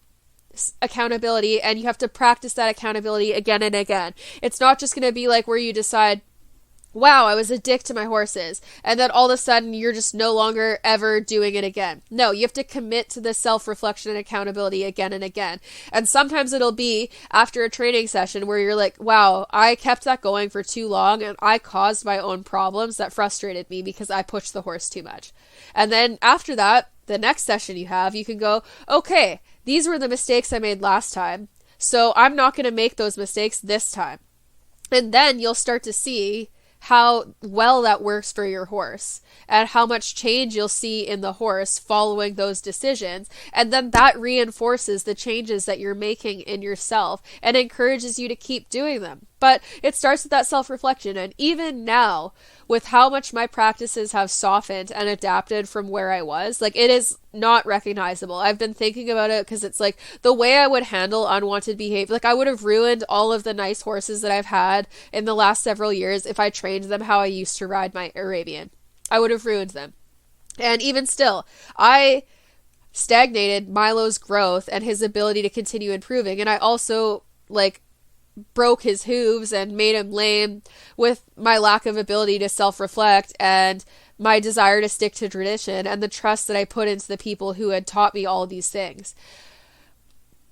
accountability, and you have to practice that accountability again and again. It's not just going to be like where you decide, wow, I was a dick to my horses, and then all of a sudden you're just no longer ever doing it again. No, you have to commit to the self-reflection and accountability again and again. And sometimes it'll be after a training session where you're like, wow, I kept that going for too long and I caused my own problems that frustrated me because I pushed the horse too much. And then after that, the next session you can go, okay, these were the mistakes I made last time, so I'm not going to make those mistakes this time. And then you'll start to see how well that works for your horse and how much change you'll see in the horse following those decisions. And then that reinforces the changes that you're making in yourself and encourages you to keep doing them. But it starts with that self-reflection. And even now, with how much my practices have softened and adapted from where I was, like, it is not recognizable. I've been thinking about it because it's like the way I would handle unwanted behavior. Like, I would have ruined all of the nice horses that I've had in the last several years if I trained them how I used to ride my Arabian. I would have ruined them. And even still, I stagnated Milo's growth and his ability to continue improving. And I also, like, broke his hooves and made him lame with my lack of ability to self-reflect and my desire to stick to tradition and the trust that I put into the people who had taught me all of these things.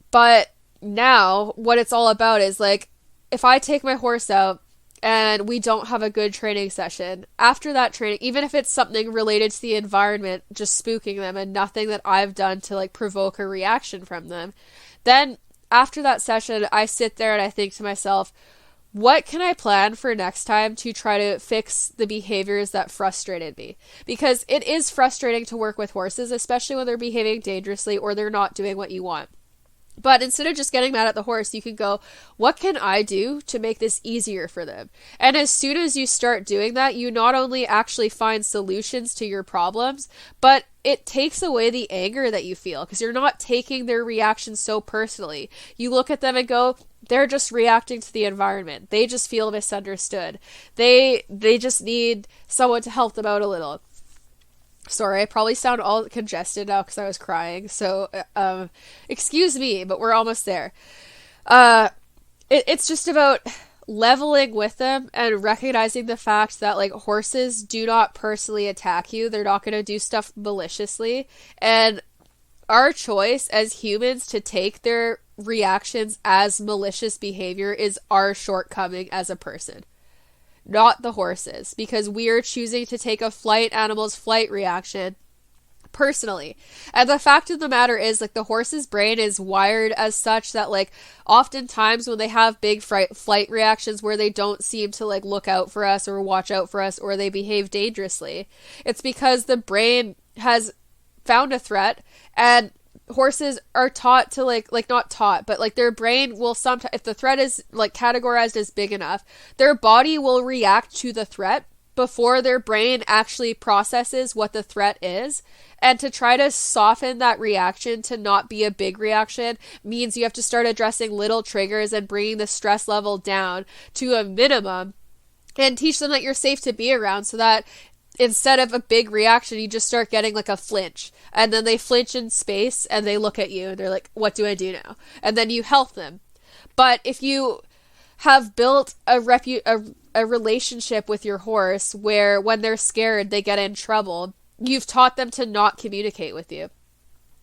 But now what it's all about is, like, if I take my horse out and we don't have a good training session, after that training, even if it's something related to the environment just spooking them and nothing that I've done to, like, provoke a reaction from them, then after that session, I sit there and I think to myself, what can I plan for next time to try to fix the behaviors that frustrated me? Because it is frustrating to work with horses, especially when they're behaving dangerously or they're not doing what you want. But instead of just getting mad at the horse, you can go, what can I do to make this easier for them? And as soon as you start doing that, you not only actually find solutions to your problems, but it takes away the anger that you feel because you're not taking their reactions so personally. You look at them and go, they're just reacting to the environment. They just feel misunderstood. They just need someone to help them out a little. Sorry, I probably sound all congested now because I was crying. So, excuse me, but we're almost there. It's just about leveling with them and recognizing the fact that, like, horses do not personally attack you. They're not going to do stuff maliciously. And our choice as humans to take their reactions as malicious behavior is our shortcoming as a person, not the horses, because we are choosing to take a flight animal's flight reaction personally. And the fact of the matter is, like, the horse's brain is wired as such that, like, oftentimes when they have big flight reactions where they don't seem to, like, look out for us or watch out for us or they behave dangerously, it's because the brain has found a threat, and horses are taught to, like not taught, but, like, their brain will sometimes, if the threat is, like, categorized as big enough, their body will react to the threat before their brain actually processes what the threat is. And to try to soften that reaction to not be a big reaction means you have to start addressing little triggers and bringing the stress level down to a minimum and teach them that you're safe to be around, so that instead of a big reaction, you just start getting, like, a flinch. And then they flinch in space and they look at you and they're like, what do I do now? And then you help them. But if you have built a relationship with your horse where when they're scared, they get in trouble, you've taught them to not communicate with you.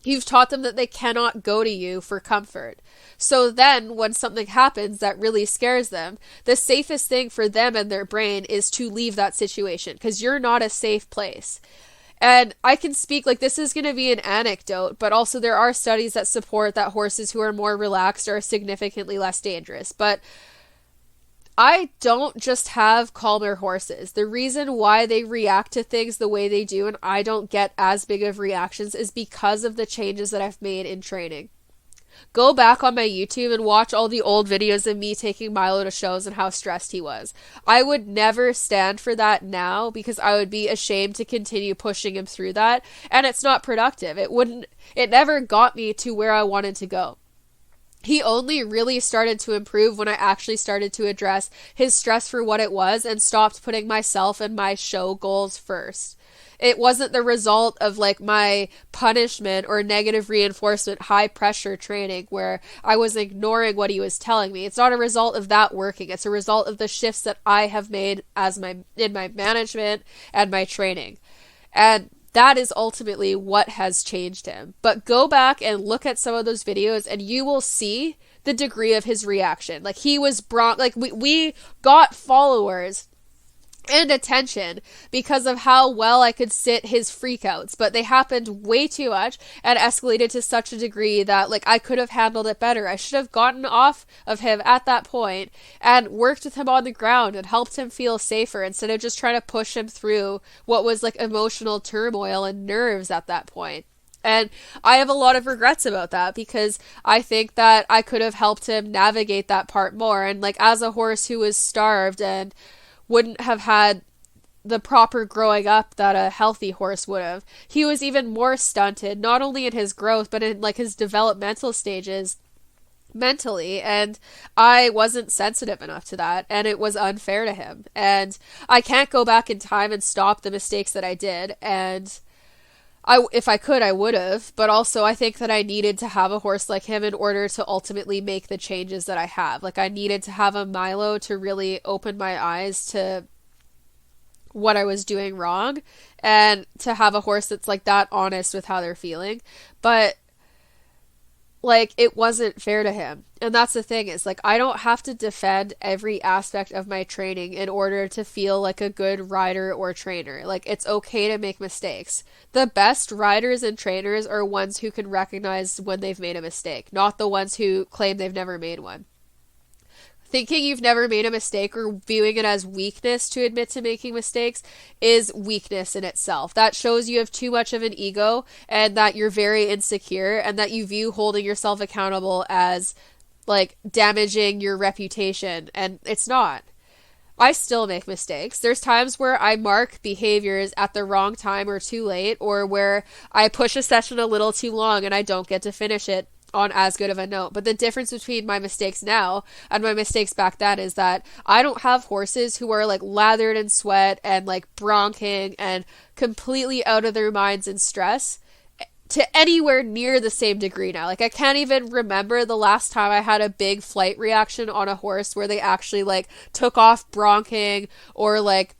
You've taught them that they cannot go to you for comfort. So then when something happens that really scares them, the safest thing for them and their brain is to leave that situation because you're not a safe place. And I can speak, like, this is going to be an anecdote, but also there are studies that support that horses who are more relaxed are significantly less dangerous. But I don't just have calmer horses. The reason why they react to things the way they do and I don't get as big of reactions is because of the changes that I've made in training. Go back on my YouTube and watch all the old videos of me taking Milo to shows and how stressed he was. I would never stand for that now because I would be ashamed to continue pushing him through that, and it's not productive. It never got me to where I wanted to go. He only really started to improve when I actually started to address his stress for what it was and stopped putting myself and my show goals first. It wasn't the result of like my punishment or negative reinforcement, high pressure training where I was ignoring what he was telling me. It's not a result of that working. It's a result of the shifts that I have made in my management and my training. And that is ultimately what has changed him. But go back and look at some of those videos and you will see the degree of his reaction. Like he was like we got followers and attention because of how well I could sit his freakouts, but they happened way too much and escalated to such a degree that like I could have handled it better. I should have gotten off of him at that point and worked with him on the ground and helped him feel safer instead of just trying to push him through what was like emotional turmoil and nerves at that point. And I have a lot of regrets about that because I think that I could have helped him navigate that part more. And like as a horse who was starved and wouldn't have had the proper growing up that a healthy horse would have, he was even more stunted, not only in his growth, but in like his developmental stages mentally. And I wasn't sensitive enough to that, and it was unfair to him. And I can't go back in time and stop the mistakes that I did. And if I could, I would have, but also I think that I needed to have a horse like him in order to ultimately make the changes that I have. Like I needed to have a Milo to really open my eyes to what I was doing wrong and to have a horse that's like that honest with how they're feeling. But like it wasn't fair to him. And that's the thing is like I don't have to defend every aspect of my training in order to feel like a good rider or trainer. Like it's okay to make mistakes. The best riders and trainers are ones who can recognize when they've made a mistake, not the ones who claim they've never made one. Thinking you've never made a mistake or viewing it as weakness to admit to making mistakes is weakness in itself. That shows you have too much of an ego and that you're very insecure and that you view holding yourself accountable as like damaging your reputation, and it's not. I still make mistakes. There's times where I mark behaviors at the wrong time or too late, or where I push a session a little too long and I don't get to finish it on as good of a note. But the difference between my mistakes now and my mistakes back then is that I don't have horses who are like lathered in sweat and like bronching and completely out of their minds in stress to anywhere near the same degree now. Like I can't even remember the last time I had a big flight reaction on a horse where they actually like took off bronching or like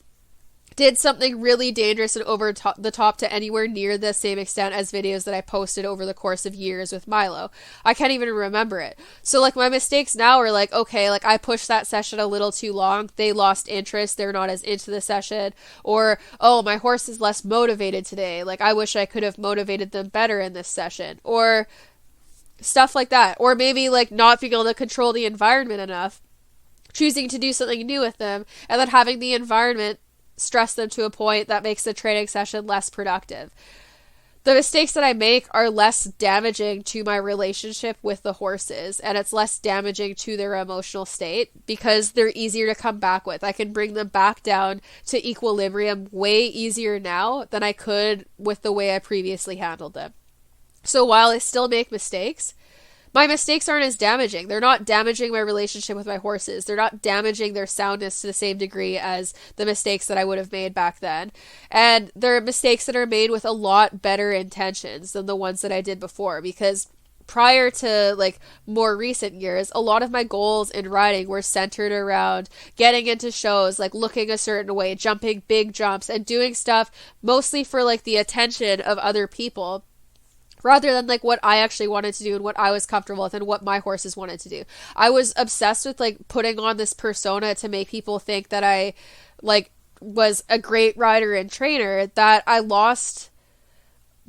did something really dangerous and over the top to anywhere near the same extent as videos that I posted over the course of years with Milo. I can't even remember it. So like my mistakes now are like, okay, like I pushed that session a little too long. They lost interest. They're not as into the session. Or, oh, my horse is less motivated today. Like I wish I could have motivated them better in this session. Or stuff like that. Or maybe like not being able to control the environment enough, choosing to do something new with them, and then having the environment stress them to a point that makes the training session less productive. The mistakes that I make are less damaging to my relationship with the horses, and it's less damaging to their emotional state because they're easier to come back with. I can bring them back down to equilibrium way easier now than I could with the way I previously handled them. So while I still make mistakes, my mistakes aren't as damaging. They're not damaging my relationship with my horses. They're not damaging their soundness to the same degree as the mistakes that I would have made back then. And they're mistakes that are made with a lot better intentions than the ones that I did before, because prior to like more recent years, a lot of my goals in riding were centered around getting into shows, like looking a certain way, jumping big jumps, and doing stuff mostly for like the attention of other people, rather than like what I actually wanted to do and what I was comfortable with and what my horses wanted to do. I was obsessed with like putting on this persona to make people think that I like was a great rider and trainer, that I lost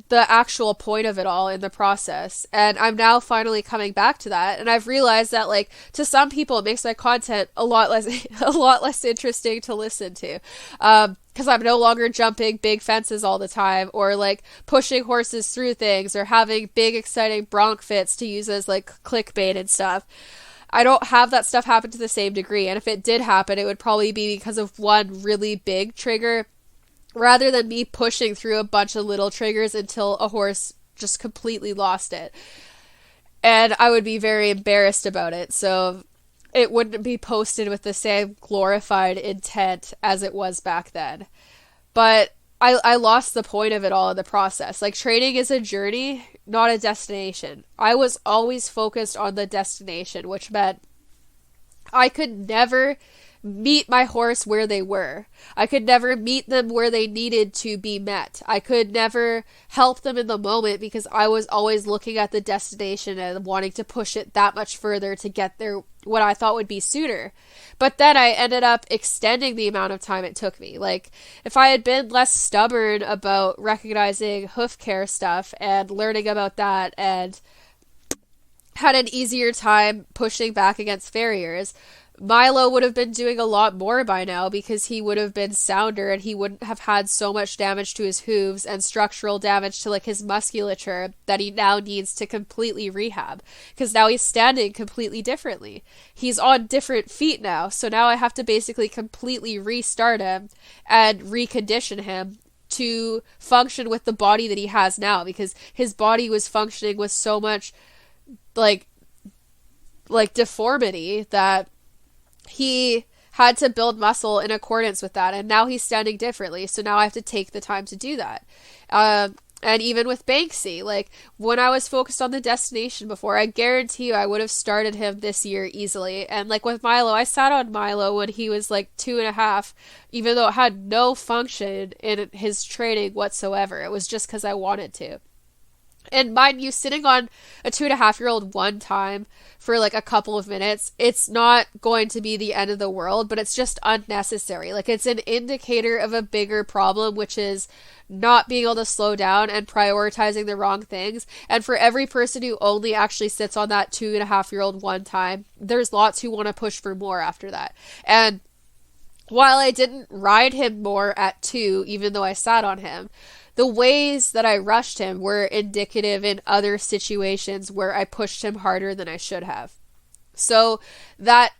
the actual point of it all in the process. And I'm now finally coming back to that, and I've realized that like to some people it makes my content a lot less interesting to listen to, because I'm no longer jumping big fences all the time, or like pushing horses through things, or having big exciting bronc fits to use as like clickbait and stuff. I don't have that stuff happen to the same degree, and if it did happen, it would probably be because of one really big trigger, rather than me pushing through a bunch of little triggers until a horse just completely lost it. And I would be very embarrassed about it, so it wouldn't be posted with the same glorified intent as it was back then. But I lost the point of it all in the process. Like, training is a journey, not a destination. I was always focused on the destination, which meant I could never meet my horse where they were. I could never meet them where they needed to be met. I could never help them in the moment because I was always looking at the destination and wanting to push it that much further to get there what I thought would be sooner. But then I ended up extending the amount of time it took me. Like, if I had been less stubborn about recognizing hoof care stuff and learning about that and had an easier time pushing back against farriers, Milo would have been doing a lot more by now because he would have been sounder and he wouldn't have had so much damage to his hooves and structural damage to like his musculature that he now needs to completely rehab because now he's standing completely differently. He's on different feet now, so now I have to basically completely restart him and recondition him to function with the body that he has now because his body was functioning with so much like deformity that he had to build muscle in accordance with that, and now he's standing differently, so now I have to take the time to do that. And even with Banksy, like, when I was focused on the destination before, I guarantee you I would have started him this year easily. And like with Milo, I sat on Milo when he was like 2.5, even though it had no function in his training whatsoever. It was just because I wanted to. And mind you, sitting on a 2.5-year-old one time for like a couple of minutes, it's not going to be the end of the world, but it's just unnecessary. Like, it's an indicator of a bigger problem, which is not being able to slow down and prioritizing the wrong things. And for every person who only actually sits on that 2.5-year-old one time, there's lots who want to push for more after that. And while I didn't ride him more at 2, even though I sat on him, the ways that I rushed him were indicative in other situations where I pushed him harder than I should have. So that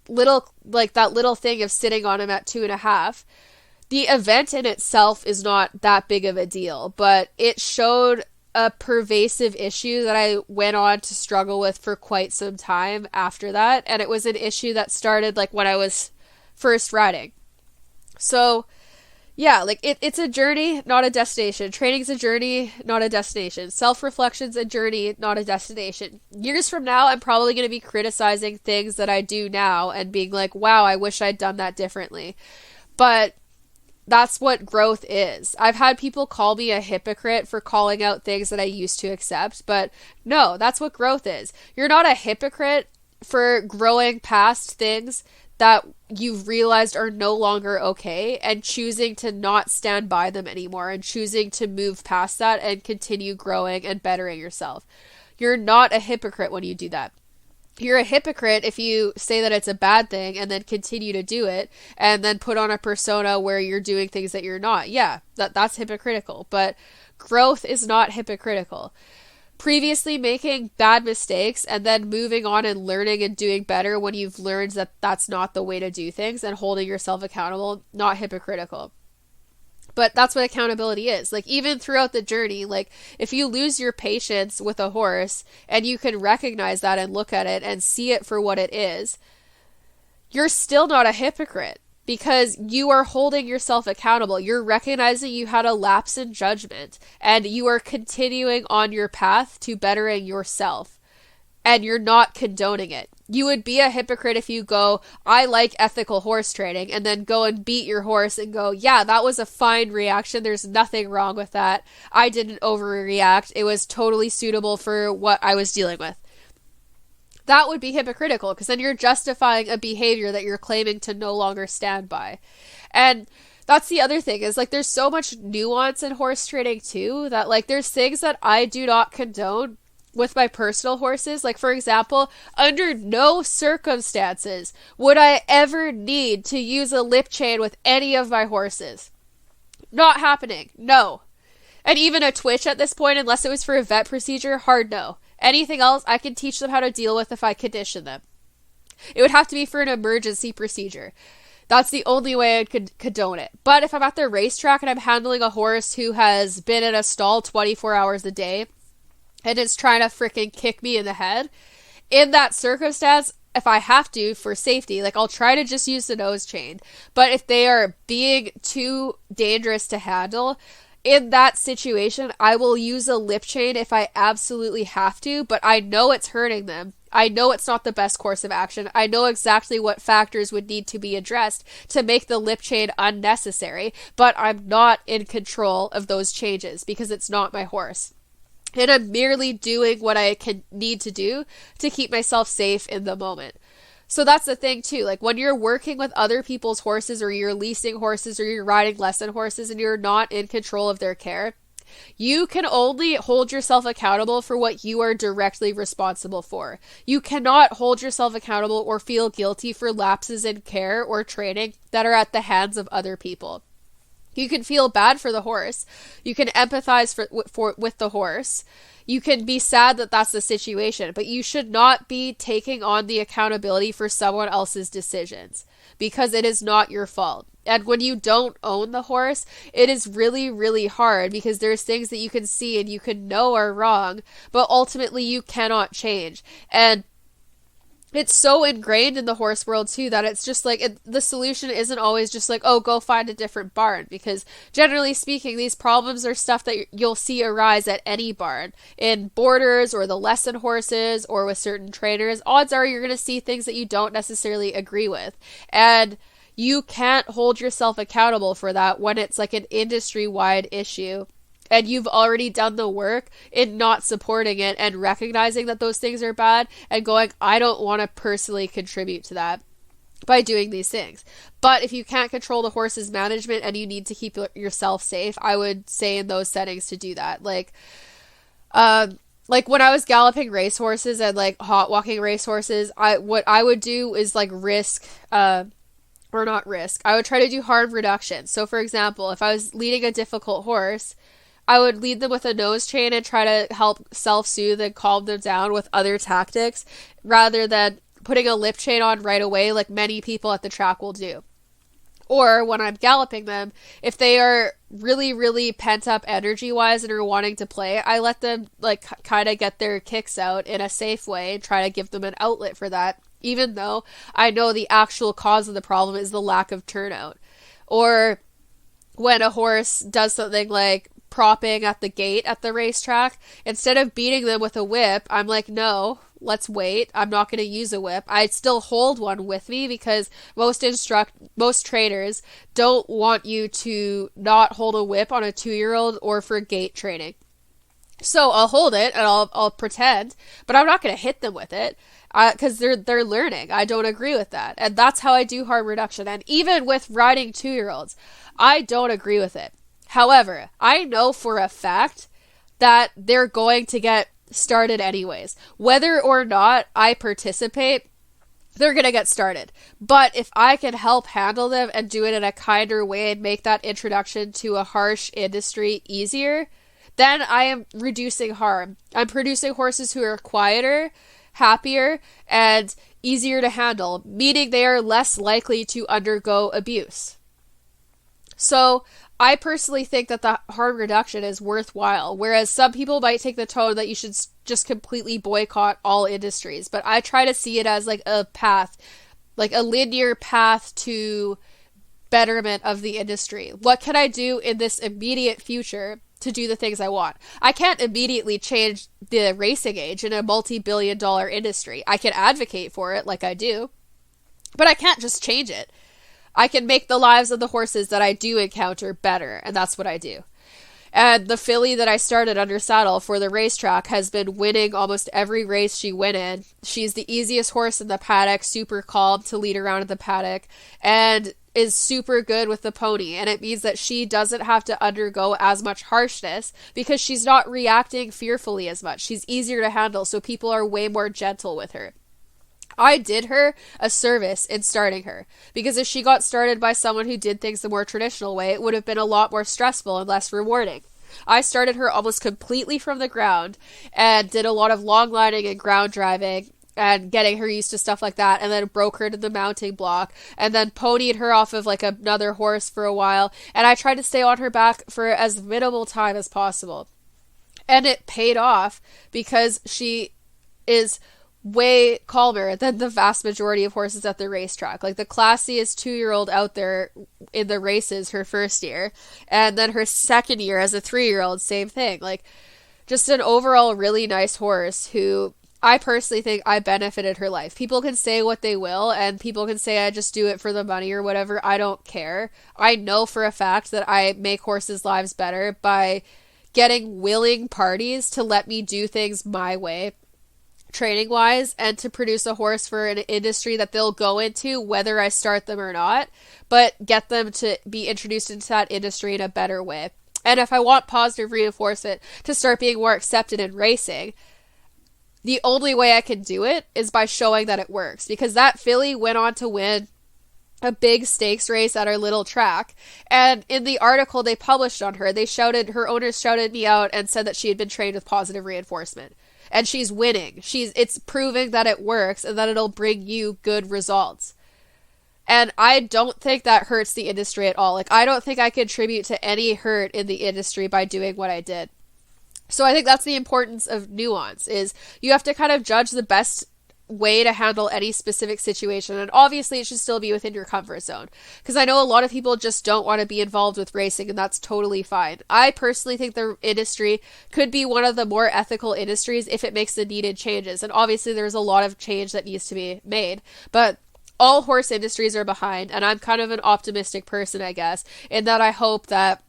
little thing of sitting on him at 2.5, the event in itself is not that big of a deal, but it showed a pervasive issue that I went on to struggle with for quite some time after that. And it was an issue that started like when I was first riding. So yeah, like it's a journey, not a destination. Training's a journey, not a destination. Self-reflection's a journey, not a destination. Years from now, I'm probably going to be criticizing things that I do now and being like, wow, I wish I'd done that differently. But that's what growth is. I've had people call me a hypocrite for calling out things that I used to accept, but no, that's what growth is. You're not a hypocrite for growing past things that you've realized are no longer okay and choosing to not stand by them anymore and choosing to move past that and continue growing and bettering yourself. You're not a hypocrite when you do that. You're a hypocrite if you say that it's a bad thing and then continue to do it and then put on a persona where you're doing things that you're not. Yeah, that's hypocritical, but growth is not hypocritical. Previously making bad mistakes and then moving on and learning and doing better when you've learned that that's not the way to do things and holding yourself accountable, not hypocritical. But that's what accountability is. Like, even throughout the journey, like, if you lose your patience with a horse and you can recognize that and look at it and see it for what it is, you're still not a hypocrite. Because you are holding yourself accountable. You're recognizing you had a lapse in judgment and you are continuing on your path to bettering yourself. And you're not condoning it. You would be a hypocrite if you go, I like ethical horse training, and then go and beat your horse and go, yeah, that was a fine reaction. There's nothing wrong with that. I didn't overreact. It was totally suitable for what I was dealing with. That would be hypocritical because then you're justifying a behavior that you're claiming to no longer stand by. And that's the other thing is like there's so much nuance in horse training too that like there's things that I do not condone with my personal horses. Like, for example, under no circumstances would I ever need to use a lip chain with any of my horses. Not happening. No. And even a twitch at this point, unless it was for a vet procedure, hard no. Anything else, I can teach them how to deal with if I condition them. It would have to be for an emergency procedure. That's the only way I could condone it. But if I'm at the racetrack and I'm handling a horse who has been in a stall 24 hours a day and is trying to freaking kick me in the head, in that circumstance, if I have to for safety, like I'll try to just use the nose chain. But if they are being too dangerous to handle, in that situation, I will use a lip chain if I absolutely have to, but I know it's hurting them. I know it's not the best course of action. I know exactly what factors would need to be addressed to make the lip chain unnecessary, but I'm not in control of those changes because it's not my horse. And I'm merely doing what I can need to do to keep myself safe in the moment. So that's the thing too, like when you're working with other people's horses or you're leasing horses or you're riding lesson horses and you're not in control of their care, you can only hold yourself accountable for what you are directly responsible for. You cannot hold yourself accountable or feel guilty for lapses in care or training that are at the hands of other people. You can feel bad for the horse. You can empathize with the horse. You can be sad that that's the situation, but you should not be taking on the accountability for someone else's decisions because it is not your fault. And when you don't own the horse, it is really, really hard because there's things that you can see and you can know are wrong, but ultimately you cannot change. And it's so ingrained in the horse world too that it's just like the solution isn't always just like, oh, go find a different barn, because generally speaking these problems are stuff that you'll see arise at any barn, in boarders or the lesson horses or with certain trainers. Odds are you're going to see things that you don't necessarily agree with, and you can't hold yourself accountable for that when it's like an industry-wide issue and you've already done the work in not supporting it and recognizing that those things are bad and going, I don't want to personally contribute to that by doing these things. But if you can't control the horse's management and you need to keep yourself safe, I would say in those settings to do that. Like when I was galloping racehorses and like hot walking racehorses, what I would do is like I would try to do harm reduction. So for example, if I was leading a difficult horse, I would lead them with a nose chain and try to help self-soothe and calm them down with other tactics rather than putting a lip chain on right away like many people at the track will do. Or when I'm galloping them, if they are really, really pent up energy-wise and are wanting to play, I let them like kind of get their kicks out in a safe way and try to give them an outlet for that, even though I know the actual cause of the problem is the lack of turnout. Or when a horse does something like propping at the gate at the racetrack, instead of beating them with a whip, I'm like, no, let's wait. I'm not going to use a whip. I still hold one with me because most trainers don't want you to not hold a whip on a 2-year-old or for gate training. So I'll hold it and I'll pretend, but I'm not going to hit them with it because they're learning. I don't agree with that. And that's how I do harm reduction. And even with riding 2-year-olds, I don't agree with it. However, I know for a fact that they're going to get started anyways. Whether or not I participate, they're going to get started. But if I can help handle them and do it in a kinder way and make that introduction to a harsh industry easier, then I am reducing harm. I'm producing horses who are quieter, happier, and easier to handle, meaning they are less likely to undergo abuse. So I personally think that the harm reduction is worthwhile, whereas some people might take the tone that you should just completely boycott all industries. But I try to see it as like a path, like a linear path to betterment of the industry. What can I do in this immediate future to do the things I want? I can't immediately change the racing age in a multi-billion-dollar industry. I can advocate for it like I do, but I can't just change it. I can make the lives of the horses that I do encounter better, and that's what I do. And the filly that I started under saddle for the racetrack has been winning almost every race she went in. She's the easiest horse in the paddock, super calm to lead around in the paddock, and is super good with the pony. And it means that she doesn't have to undergo as much harshness because she's not reacting fearfully as much. She's easier to handle, so people are way more gentle with her. I did her a service in starting her, because if she got started by someone who did things the more traditional way, it would have been a lot more stressful and less rewarding. I started her almost completely from the ground and did a lot of long lining and ground driving and getting her used to stuff like that, and then broke her to the mounting block and then ponied her off of like another horse for a while, and I tried to stay on her back for as minimal time as possible. And it paid off because she is way calmer than the vast majority of horses at the racetrack. Like the classiest 2-year-old out there in the races her first year, and then her second year as a 3-year-old, same thing. Like just an overall really nice horse who I personally think I benefited her life. People can say what they will, and people can say I just do it for the money or whatever. I don't care. I know for a fact that I make horses' lives better by getting willing parties to let me do things my way, training wise, and to produce a horse for an industry that they'll go into whether I start them or not, but get them to be introduced into that industry in a better way. And if I want positive reinforcement to start being more accepted in racing, the only way I can do it is by showing that it works, because that filly went on to win a big stakes race at our little track. And in the article they published on her, her owners shouted me out and said that she had been trained with positive reinforcement. And she's winning. It's proving that it works and that it'll bring you good results. And I don't think that hurts the industry at all. Like, I don't think I contribute to any hurt in the industry by doing what I did. So I think that's the importance of nuance, is you have to kind of judge the best way to handle any specific situation, and obviously it should still be within your comfort zone, because I know a lot of people just don't want to be involved with racing, and that's totally fine. I personally think the industry could be one of the more ethical industries if it makes the needed changes, and obviously there's a lot of change that needs to be made, but all horse industries are behind, and I'm kind of an optimistic person, I guess, in that I hope that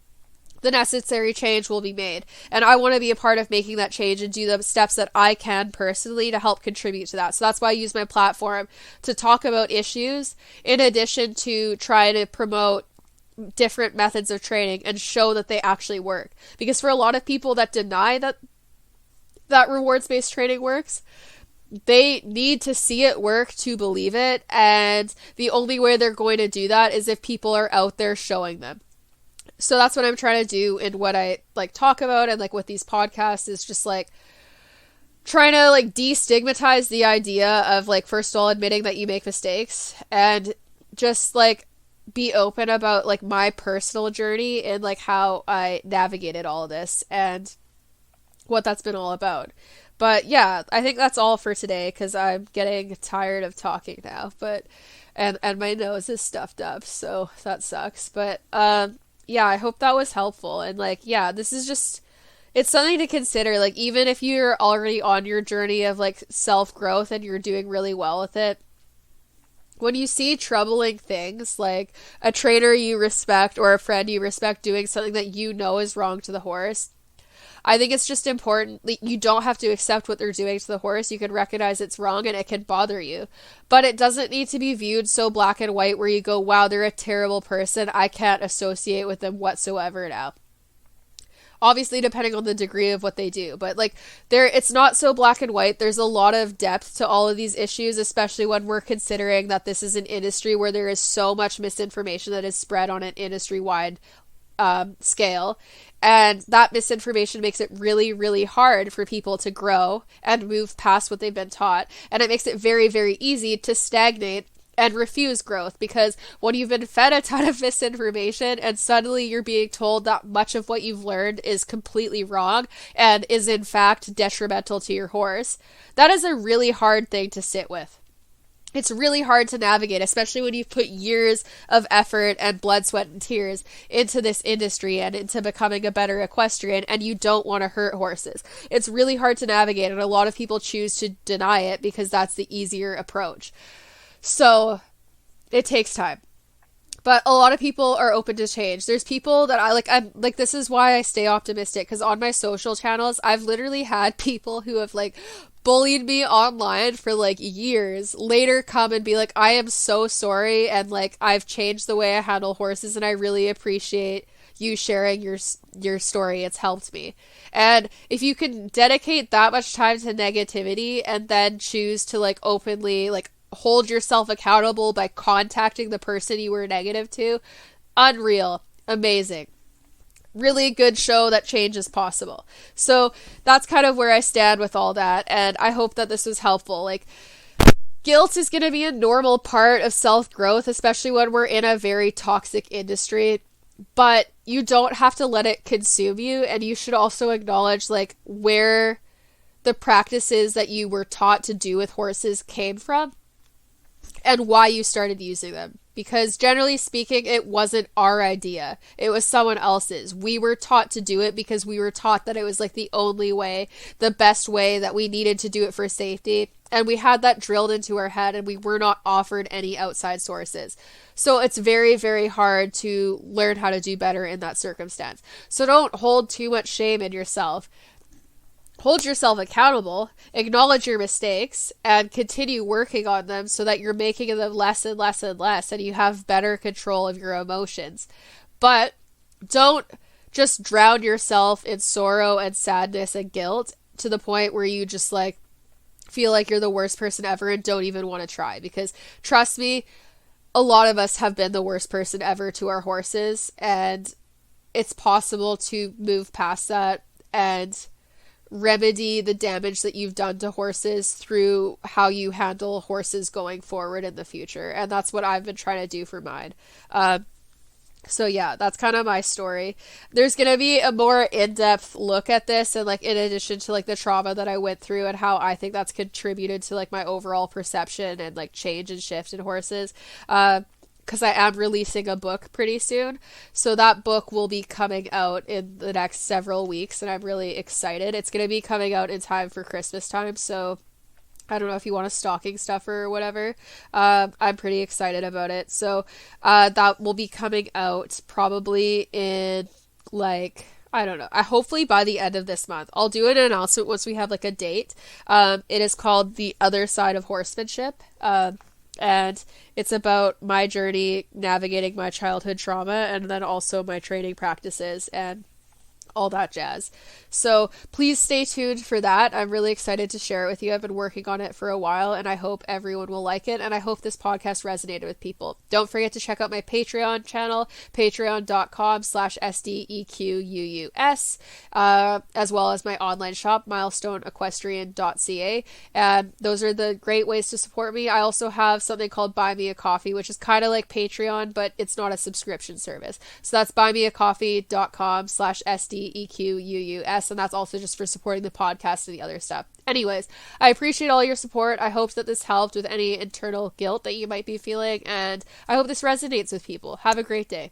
the necessary change will be made. And I want to be a part of making that change and do the steps that I can personally to help contribute to that. So that's why I use my platform to talk about issues, in addition to try to promote different methods of training and show that they actually work. Because for a lot of people that deny that rewards-based training works, they need to see it work to believe it. And the only way they're going to do that is if people are out there showing them. So that's what I'm trying to do in what I like talk about, and like with these podcasts, is just like trying to like destigmatize the idea of like, first of all, admitting that you make mistakes, and just like be open about like my personal journey and like how I navigated all of this and what that's been all about. But yeah, I think that's all for today, because I'm getting tired of talking now, but and my nose is stuffed up, so that sucks. But yeah, I hope that was helpful. And like, yeah, this is just, it's something to consider. Like, even if you're already on your journey of like self-growth and you're doing really well with it, when you see troubling things, like a trainer you respect or a friend you respect doing something that you know is wrong to the horse, I think it's just important. You don't have to accept what they're doing to the horse. You can recognize it's wrong and it can bother you. But it doesn't need to be viewed so black and white where you go, wow, they're a terrible person, I can't associate with them whatsoever now. Obviously, depending on the degree of what they do. But like, it's not so black and white. There's a lot of depth to all of these issues, especially when we're considering that this is an industry where there is so much misinformation that is spread on an industry-wide scale. And that misinformation makes it really, really hard for people to grow and move past what they've been taught. And it makes it very, very easy to stagnate and refuse growth, because when you've been fed a ton of misinformation and suddenly you're being told that much of what you've learned is completely wrong and is in fact detrimental to your horse, that is a really hard thing to sit with. It's really hard to navigate, especially when you've put years of effort and blood, sweat, and tears into this industry and into becoming a better equestrian, and you don't want to hurt horses. It's really hard to navigate, and a lot of people choose to deny it because that's the easier approach. So it takes time. But a lot of people are open to change. There's people that I'm like, this is why I stay optimistic, because on my social channels, I've literally had people who have like bullied me online for like years later come and be like, I am so sorry, and like, I've changed the way I handle horses, and I really appreciate you sharing your story. It's helped me. And if you can dedicate that much time to negativity and then choose to like openly like hold yourself accountable by contacting the person you were negative to, unreal, amazing. Really good show that change is possible. So that's kind of where I stand with all that, and I hope that this was helpful. Like, guilt is going to be a normal part of self-growth, especially when we're in a very toxic industry, but you don't have to let it consume you, and you should also acknowledge like where the practices that you were taught to do with horses came from and why you started using them. Because generally speaking, it wasn't our idea. It was someone else's. We were taught to do it because we were taught that it was like the only way, the best way, that we needed to do it for safety. And we had that drilled into our head, and we were not offered any outside sources. So it's very, very hard to learn how to do better in that circumstance. So don't hold too much shame in yourself. Hold yourself accountable, acknowledge your mistakes, and continue working on them so that you're making them less and less and less, and you have better control of your emotions. But don't just drown yourself in sorrow and sadness and guilt to the point where you just like feel like you're the worst person ever and don't even want to try. Because trust me, a lot of us have been the worst person ever to our horses, and it's possible to move past that and remedy the damage that you've done to horses through how you handle horses going forward in the future. And that's what I've been trying to do for mine. So yeah, that's kind of my story. There's going to be a more in-depth look at this, and like in addition to like the trauma that I went through and how I think that's contributed to like my overall perception and like change and shift in horses. Because I am releasing a book pretty soon. So that book will be coming out in the next several weeks, and I'm really excited. It's going to be coming out in time for Christmas time, so I don't know if you want a stocking stuffer or whatever. I'm pretty excited about it. So that will be coming out probably in like, I don't know. Hopefully by the end of this month. I'll do an announcement once we have like a date. It is called The Other Side of Horsemanship. And it's about my journey navigating my childhood trauma, and then also my training practices and all that jazz. So please stay tuned for that. I'm really excited to share it with you. I've been working on it for a while, and I hope everyone will like it, and I hope this podcast resonated with people. Don't forget to check out my Patreon channel, patreon.com/SDEQUUS, as well as my online shop, milestoneequestrian.ca. And those are the great ways to support me. I also have something called Buy Me a Coffee, which is kind of like Patreon, but it's not a subscription service. So that's buymeacoffee.com/SDEQUUS, and that's also just for supporting the podcast and the other stuff. Anyways, I appreciate all your support. I hope that this helped with any internal guilt that you might be feeling, and I hope this resonates with people. Have a great day.